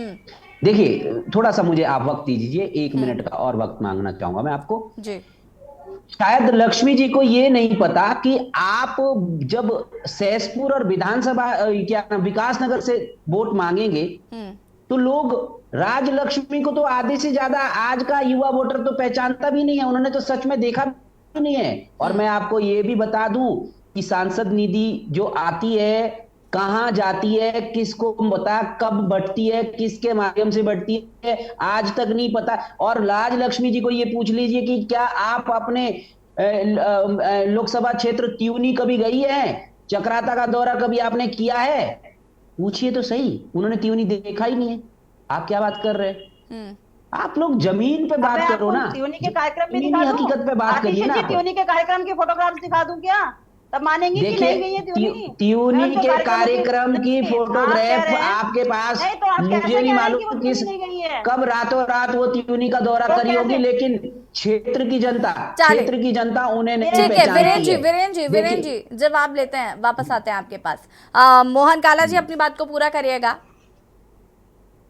देखिए थोड़ा सा मुझे आप वक्त दीजिए, 1 मिनट का और वक्त मांगना चाहूंगा मैं आपको जी। शायद लक्ष्मी जी को ये नहीं पता कि आप जब सहसपुर और विधानसभा क्या विकासनगर से वोट मांगेंगे तो लोग राजलक्ष्मी को तो आधे से ज्यादा आज का युवा वोटर तो पहचानता भी नहीं है, उन्होंने तो सच में देखा भी नहीं है। और मैं आपको ये भी बता दूं कि सांसद निधि जो आती है कहां जाती है, किसको पता, कब बढ़ती है, किसके माध्यम से बढ़ती है, आज तक नहीं पता। और राजलक्ष्मी जी को ये पूछ लीजिए कि क्या आप अपने लोकसभा क्षेत्र त्यूनी कभी गई है, चक्राता का दौरा कभी आपने किया है? पूछिए तो सही, उन्होंने त्यूनी देखा ही नहीं है। आप क्या बात कर रहे हैं? आप लोग जमीन पे बात करो ना, त्यूनी के कार्यक्रम में दिखा दूं, हकीकत पे बात करिए ना। त्यूनी के कार्यक्रम की फोटोग्राफ दिखा दूं क्या? तब मानेंगे कि नहीं गई है त्यूनी के कार्यक्रम की फोटोग्राफ आपके पास, मुझे नहीं मालूम किस कब रातों रात वो त्यूनी का दौरा करी होगी, लेकिन क्षेत्र की जनता उन्हें नहीं ठीक है। वीरेंद्र जी जवाब लेते हैं, वापस आते हैं आपके पास। मोहन काला जी अपनी बात को पूरा करिएगा।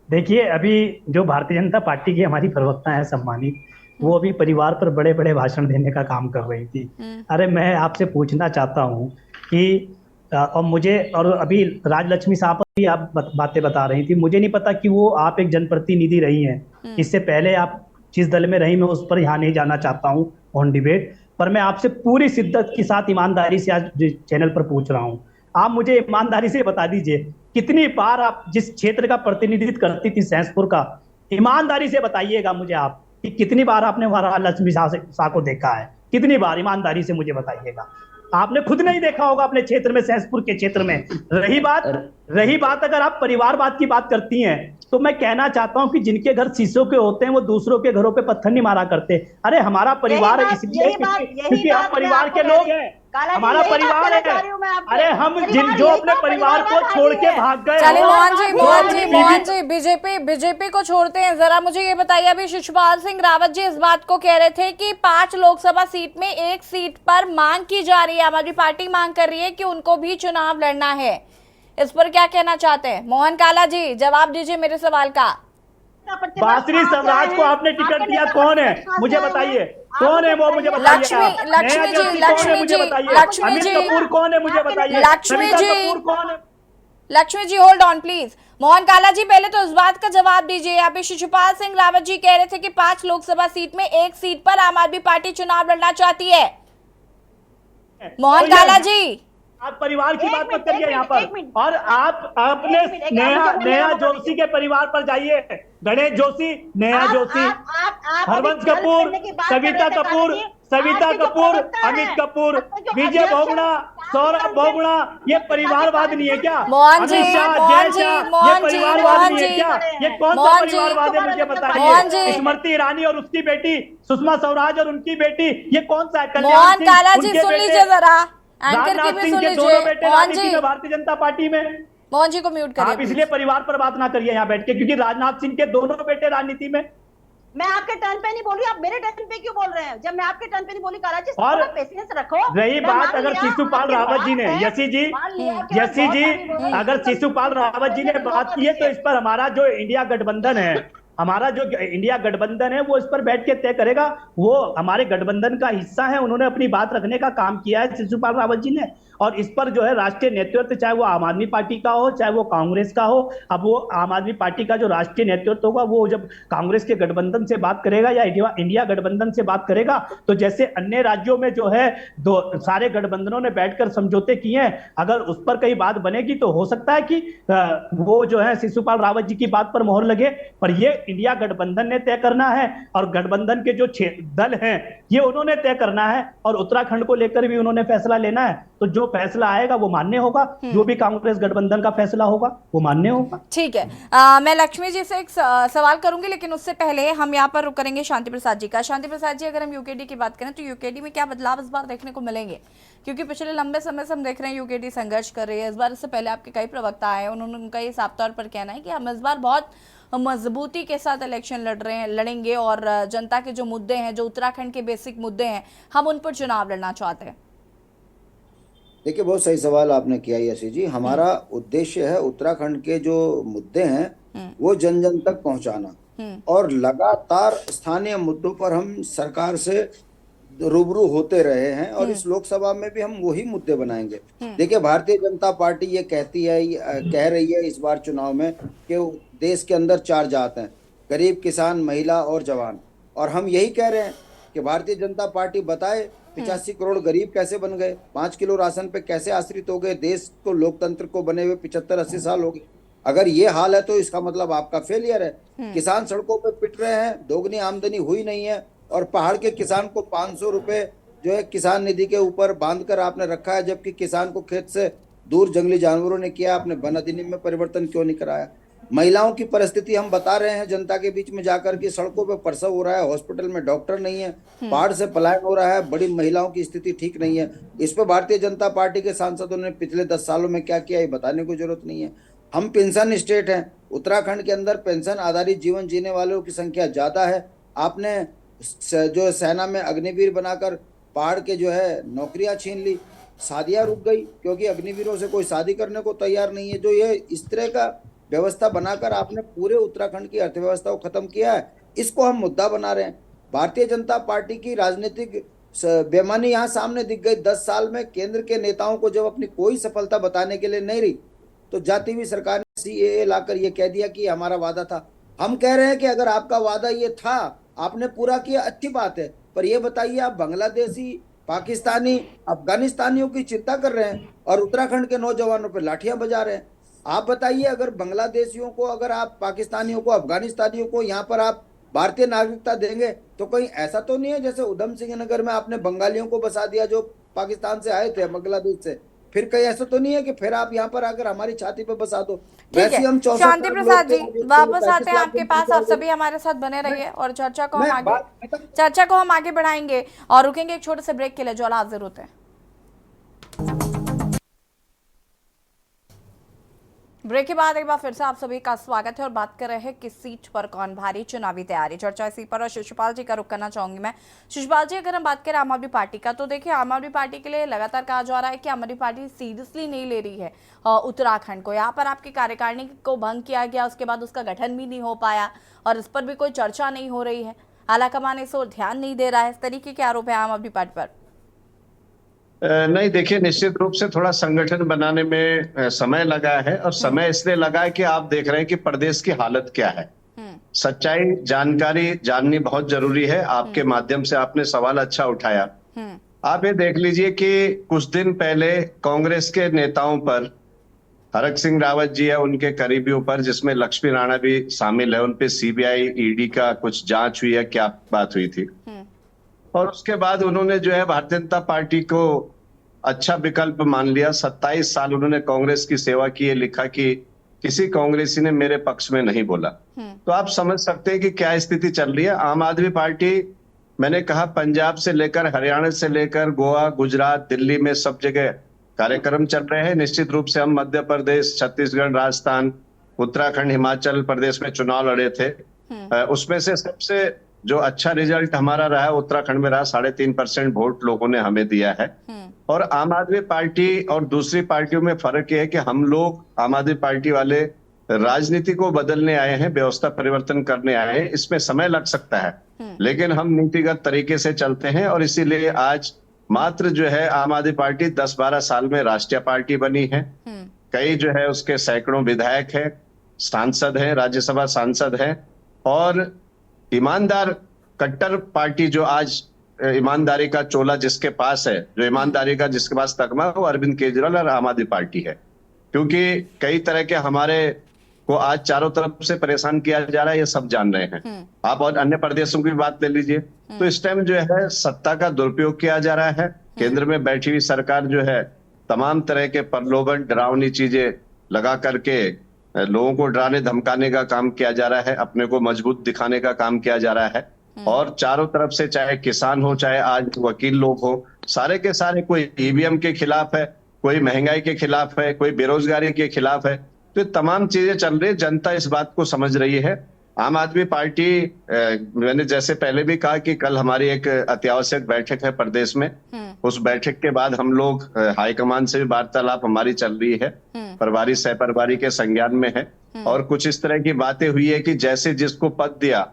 देखिए अभी जो भारतीय जनता पार्टी की हमारी प्रवक्ता है सम्मानित, वो अभी परिवार पर बड़े बड़े भाषण देने का काम कर रही थी। अरे मैं आपसे पूछना चाहता हूँ कि और मुझे, और अभी राजलक्ष्मी साहब भी आप बातें बता रही थी, मुझे नहीं पता कि वो आप एक जनप्रतिनिधि रही हैं, इससे पहले आप जिस दल में रही, मैं उस पर यहाँ नहीं जाना चाहता हूँ ऑन डिबेट, पर मैं आपसे पूरी शिद्दत के साथ ईमानदारी से आज चैनल पर पूछ रहा हूँ। आप मुझे ईमानदारी से बता दीजिए कितनी बार आप जिस क्षेत्र का प्रतिनिधित्व करती थी सहसपुर का, ईमानदारी से बताइएगा मुझे आप कि कितनी बार आपने वहां लक्ष्मी शाह को देखा है, कितनी बार, ईमानदारी से मुझे बताइएगा। आपने खुद नहीं देखा होगा अपने क्षेत्र में, सहसपुर के क्षेत्र में। रही बात अगर आप परिवारवाद की बात करती हैं तो मैं कहना चाहता हूं कि जिनके घर शीशों के होते हैं वो दूसरों के घरों पे पत्थर नहीं मारा करते। अरे हमारा परिवार इसलिए क्योंकि हम परिवार के लोग हैं, हमारा परिवार है। अरे हम जो अपने परिवार को छोड़ के भाग गए। चलिए मोहन जी बीजेपी को छोड़ते हैं, जरा मुझे ये बताइए, अभी शिशुपाल सिंह रावत जी इस बात को कह रहे थे कि 5 लोकसभा सीट में 1 सीट पर मांग की जा रही है, आम आदमी पार्टी मांग कर रही है कि उनको भी चुनाव लड़ना है। इस पर क्या कहना चाहते हैं? मोहन काला जी जवाब दीजिए मेरे सवाल का। बासरी स्वराज को आपने टिकट दिया, कौन है मुझे बताइए, कौन है वो मुझे बताइए। लक्ष्मी जी कौन है मुझे बताइए। Lakshmi ji hold on please. Mohan Kala जी पहले तो इस बात का जवाब दीजिए, यहाँ पे शिशुपाल सिंह रावत जी कह रहे थे कि 5 लोकसभा सीट में 1 सीट पर आम आदमी पार्टी चुनाव लड़ना चाहती है। मोहन काला जी आप परिवार की एक बात मत मिनट, करिए एक यहाँ मिनट, पर। एक मिनट। और आप अपने एक मिनट, एक नेहा मिनट, नेहा आप जोशी के परिवार पर जाइए। गणेश जोशी, नेहा जोशी, आप हरवंश अभी गलत कपूर, करने की बात कर सविता रहे थे, कपूर, काका जी। सविता आपके जो कपूर, प्रवक्ता अमित हैं, कपूर, आपके जो विजय अध्यक्ष हैं, बोगड़ा, सौरभ बोगड़ा, ये परिवारवाद नहीं है क्या? मोहन जी, अमित शाह, मोहन जय जी, शाह, ये मोहन जी, परिवारवाद मोहन नहीं है जी, क्या? ये कौन सा मोहन जी, परिवारवाद है मुझे मोहन बताइए। जी। स्मृति ईरानी और उसकी बेटी सुषमा स्वराज और उनकी बेटी, ये कौन सा है? कल्याण मोहन सिंह, काला जी उनके सुन बेटे, लीजिए जरा, एंकर की राजनाथ भी सिंह सुन के लीजिए। दोनों बेटे मोहन राजनीति जी, में, भारतीय जनता पार्टी में। मोहन जी को म्यूट करिए आप इसलिए प्लीज। परिवार पर बात ना करिए यहाँ बैठ के, क्योंकि राजनाथ सिंह के दोनों बेटे राजनीति में। मैं आपके टर्न पे नहीं बोल रही, आप मेरे टर्न पे क्यों बोल रहे हैं? जब मैं आपके टर्न पे नहीं बोली, काला जी और थोड़ा पेशेंस रखो। रही मैं बात मान अगर लिया, शिशुपाल आपके रावत जी ने, बात है, यशी जी, मान लिया कि मैं यशी बहुत जी, सारी बोल रही हूँ, अगर लेकिन शिशुपाल रावत जी ने बोलने का बात मौका की है तो दीजिए। इस पर हमारा जो इंडिया गठबंधन है, हमारा जो इंडिया गठबंधन है वो इस पर बैठ के तय करेगा। वो हमारे गठबंधन का हिस्सा है, उन्होंने अपनी बात रखने का काम किया है शिशुपाल रावत जी ने। और इस पर जो है राष्ट्रीय नेतृत्व, चाहे वो आम आदमी पार्टी का हो चाहे वो कांग्रेस का हो, अब वो आम आदमी पार्टी का जो राष्ट्रीय नेतृत्व होगा वो जब कांग्रेस के गठबंधन से बात करेगा या इंडिया गठबंधन से बात करेगा, तो जैसे अन्य राज्यों में जो है दो सारे गठबंधनों ने बैठकर समझौते किए हैं, अगर उस पर कहीं बात बनेगी तो हो सकता है कि वो जो है शिशुपाल रावत जी की बात पर मोहर लगे। पर ये इंडिया गठबंधन ने तय करना है और गठबंधन के जो दल हैं ये उन्होंने तय करना है, और उत्तराखंड को लेकर भी उन्होंने फैसला लेना है। तो जो फैसला आएगा वो मान्य होगा, जो भी कांग्रेस गठबंधन का फैसला होगा वो मान्य होगा। ठीक है, मैं लक्ष्मी जी से एक सवाल करूंगी, लेकिन उससे पहले हम यहाँ पर रुक करेंगे शांति प्रसाद जी का। शांति प्रसाद जी, अगर हम यूकेडी की बात करें तो यूकेडी में क्या बदलाव इस बार देखने को मिलेंगे? क्योंकि पिछले लंबे समय से हम देख रहे हैं यूकेडी संघर्ष कर रही है। इस बार इससे पहले आपके कई प्रवक्ता आए, उन्होंने उनका ये साफ तौर पर कहना है कि हम इस बार बहुत मजबूती के साथ इलेक्शन लड़ेंगे और जनता के जो मुद्दे हैं, जो उत्तराखंड के बेसिक मुद्दे हैं, हम उन पर चुनाव लड़ना चाहते हैं। देखिए, बहुत सही सवाल आपने किया यशी जी। हमारा उद्देश्य है उत्तराखंड के जो मुद्दे हैं वो जन जन तक पहुंचाना, और लगातार स्थानीय मुद्दों पर हम सरकार से रूबरू होते रहे हैं, और इस लोकसभा में भी हम वही मुद्दे बनाएंगे। देखिए, भारतीय जनता पार्टी ये कह रही है इस बार चुनाव में कि देश के अंदर 4 जात हैं, गरीब, किसान, महिला और जवान। और हम यही कह रहे हैं कि भारतीय जनता पार्टी बताए 85 करोड़ गरीब कैसे बन गए, 5 किलो राशन पे कैसे आश्रित हो गए, देश को लोकतंत्र को बने हुए 75-80 साल हो गए। अगर ये हाल है तो इसका मतलब आपका फेलियर है। किसान सड़कों पे पिट रहे हैं, दोगुनी आमदनी हुई नहीं है, और पहाड़ के किसान को 500 रुपए जो है किसान निधि के ऊपर बांधकर आपने रखा है, जबकि किसान को खेत से दूर जंगली जानवरों ने किया। आपने वन अधिनियम में परिवर्तन क्यों नहीं कराया? महिलाओं की परिस्थिति हम बता रहे हैं जनता के बीच में जाकर कि सड़कों पे प्रसव हो रहा है, हॉस्पिटल में डॉक्टर नहीं है, पहाड़ से पलायन हो रहा है, बड़ी महिलाओं की स्थिति ठीक नहीं है। इस पर भारतीय जनता पार्टी के सांसदों ने पिछले 10 सालों में क्या किया ये बताने की जरूरत नहीं है। हम पेंशन स्टेट हैं, उत्तराखंड के अंदर पेंशन आधारित जीवन जीने वालों की संख्या ज्यादा है। आपने जो सेना में अग्निवीर बनाकर पहाड़ के जो है नौकरियां छीन ली, शादियां रुक गई क्योंकि अग्निवीरों से कोई शादी करने को तैयार नहीं है। जो ये इस तरह का व्यवस्था बनाकर आपने पूरे उत्तराखंड की अर्थव्यवस्था को खत्म किया है, इसको हम मुद्दा बना रहे हैं। भारतीय जनता पार्टी की राजनीतिक बेईमानी यहाँ सामने दिख गई। 10 साल में केंद्र के नेताओं को जब अपनी कोई सफलता बताने के लिए नहीं रही, तो जाती हुई सरकार ने CAA लाकर ये कह दिया कि हमारा वादा था। हम कह रहे हैं कि अगर आपका वादा ये था, आपने पूरा किया, अच्छी बात है, पर ये बताइए आप बांग्लादेशी, पाकिस्तानी, अफगानिस्तानियों की चिंता कर रहे हैं और उत्तराखंड के नौजवानों पर लाठियां बजा रहे हैं। आप बताइए, अगर बांग्लादेशियों को, अगर आप पाकिस्तानियों को, अफगानिस्तानियों को यहाँ पर आप भारतीय नागरिकता देंगे तो कहीं ऐसा तो नहीं है जैसे उधम सिंह नगर में आपने बंगालियों को बसा दिया जो पाकिस्तान से आए थे, बांग्लादेश से? फिर कहीं ऐसा तो नहीं है कि फिर आप यहाँ पर आकर हमारी छाती पे बसा दो। वैसे हम शांति प्रसाद जी वापस आते हैं आपके पास, आप सभी हमारे साथ बने रहिए और चर्चा को हम आगे बढ़ाएंगे और रुकेंगे एक छोटे से ब्रेक के लिए जो हाजिर होते हैं। ब्रेक के बाद एक बार फिर से आप सभी का स्वागत है और बात कर रहे हैं किस सीट पर कौन भारी, चुनावी तैयारी, चर्चा इसी पर। और शिशुपाल जी का रुख करना चाहूंगी मैं। शिशुपाल जी, अगर हम बात करें आम आदमी पार्टी का, तो देखिए आम आदमी पार्टी के लिए लगातार कहा जा रहा है कि आम आदमी पार्टी सीरियसली नहीं ले रही है उत्तराखंड को। यहाँ पर आपकी कार्यकारिणी को भंग किया गया, उसके बाद उसका गठन भी नहीं हो पाया और इस पर भी कोई चर्चा नहीं हो रही है। आलाकमान इस ओर ध्यान नहीं दे रहा है। इस तरीके के आरोप है आम आदमी पार्टी पर। नहीं, देखिए, निश्चित रूप से थोड़ा संगठन बनाने में समय लगा है, और समय इसलिए लगा है कि आप देख रहे हैं कि प्रदेश की हालत क्या है। सच्चाई जानकारी जाननी बहुत जरूरी है। आपके माध्यम से आपने सवाल अच्छा उठाया। आप ये देख लीजिए कि कुछ दिन पहले कांग्रेस के नेताओं पर, हरक सिंह रावत जी है उनके करीबियों पर, जिसमें लक्ष्मी राणा भी शामिल है, उन पे सीबीआई ईडी का कुछ जांच हुई है, क्या बात हुई थी। और उसके बाद उन्होंने जो है भारतीय जनता पार्टी को अच्छा विकल्प मान लिया। 27 साल उन्होंने कांग्रेस की सेवा की है, लिखा कि किसी कांग्रेसी ने मेरे पक्ष में नहीं बोला। तो आप समझ सकते हैं कि क्या स्थिति चल रही है। आम आदमी पार्टी, मैंने कहा, पंजाब से लेकर हरियाणा से लेकर गोवा, गुजरात, दिल्ली में सब जगह कार्यक्रम चल रहे हैं। निश्चित रूप से हम मध्य प्रदेश, छत्तीसगढ़, राजस्थान, उत्तराखंड, हिमाचल प्रदेश में चुनाव लड़े थे। उसमें से सबसे जो अच्छा रिजल्ट हमारा रहा है उत्तराखंड में रहा। 3.5% वोट लोगों ने हमें दिया है। और आम आदमी पार्टी और दूसरी पार्टियों में फर्क यह है कि हम लोग, आम आदमी पार्टी वाले, राजनीति को बदलने आए हैं, व्यवस्था परिवर्तन करने आए हैं। इसमें समय लग सकता है, लेकिन हम नीतिगत तरीके से चलते हैं। और इसीलिए आज मात्र जो है आम आदमी पार्टी 10-12 साल में राष्ट्रीय पार्टी बनी है। कई जो है उसके सैकड़ों विधायक है, सांसद हैं, राज्यसभा सांसद हैं। और ईमानदार कट्टर पार्टी जो आज ईमानदारी का चोला जिसके पास है, जो ईमानदारी का जिसके पास तगमा है, वो अरविंद केजरीवाल और आम आदमी पार्टी है। क्योंकि कई तरह के हमारे को आज चारों तरफ से परेशान किया जा रहा है, ये सब जान रहे हैं। आप और अन्य प्रदेशों की बात ले लीजिए, तो इस टाइम जो है सत्ता का दुरुपयोग किया जा रहा है। केंद्र में बैठी हुई सरकार जो है तमाम तरह के प्रलोभन, डरावनी चीजें लगा करके लोगों को डराने धमकाने का काम किया जा रहा है, अपने को मजबूत दिखाने का काम किया जा रहा है। और चारों तरफ से, चाहे किसान हो, चाहे आज वकील लोग हो, सारे के सारे, कोई ईवीएम के खिलाफ है, कोई महंगाई के खिलाफ है, कोई बेरोजगारी के खिलाफ है। तो ये तमाम चीजें चल रही है। जनता इस बात को समझ रही है। आम आदमी पार्टी, मैंने जैसे पहले भी कहा कि कल हमारी एक अत्यावश्यक बैठक है प्रदेश में। उस बैठक के बाद हम लोग हाईकमान से भी वार्तालाप हमारी चल रही है, प्रभारी सह प्रभारी के संज्ञान में है। और कुछ इस तरह की बातें हुई है कि जैसे जिसको पद दिया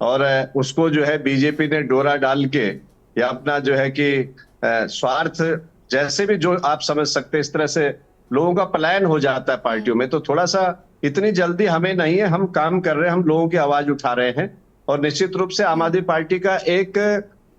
और उसको जो है बीजेपी ने डोरा डाल के, या अपना जो है कि स्वार्थ, जैसे भी जो आप समझ सकते हैं, इस तरह से लोगों का पलायन हो जाता है पार्टियों में। तो थोड़ा सा इतनी जल्दी हमें नहीं है, हम काम कर रहे हैं, हम लोगों की आवाज उठा रहे हैं। और निश्चित रूप से आम आदमी पार्टी का एक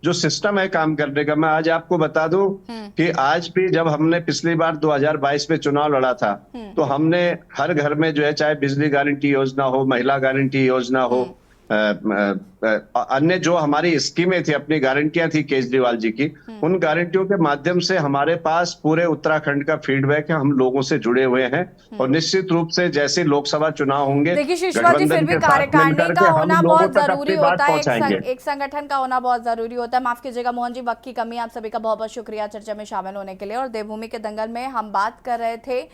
जो सिस्टम है काम करने का, मैं आज आपको बता दूं कि आज भी जब हमने पिछली बार 2022 में चुनाव लड़ा था, तो हमने हर घर में जो है, चाहे बिजली गारंटी योजना हो, महिला गारंटी योजना हो, अन्य जो हमारी स्कीमें थी, अपनी गारंटियां थी केजरीवाल जी की, उन गारंटियों के माध्यम से हमारे पास पूरे उत्तराखंड का फीडबैक है। हम लोगों से जुड़े हुए हैं। और निश्चित रूप से जैसे लोकसभा चुनाव होंगे, देखिए शिशवा जी, फिर भी कार्यकारिणी का होना बहुत जरूरी होता है, एक संगठन का होना बहुत जरूरी होता है। माफ कीजिएगा मोहन जी, वक्त की कमी। आप सभी का बहुत बहुत शुक्रिया चर्चा में शामिल होने के लिए। और देवभूमि के दंगल में हम बात कर रहे थे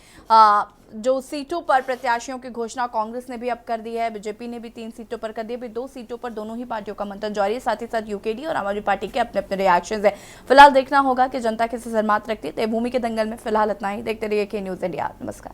जो सीटों पर प्रत्याशियों की घोषणा कांग्रेस ने भी अब कर दी है, बीजेपी ने भी 3 सीटों पर कर दी है। अभी 2 सीटों पर दोनों ही पार्टियों का मंथन जारी है। साथ ही साथ यूकेडी और आम आदमी पार्टी के अपने अपने रिएक्शंस है। फिलहाल देखना होगा कि जनता किसे सरमात रखती है। देवभूमि के दंगल में फिलहाल इतना ही। देखते रहिए के न्यूज़ इंडिया। नमस्कार।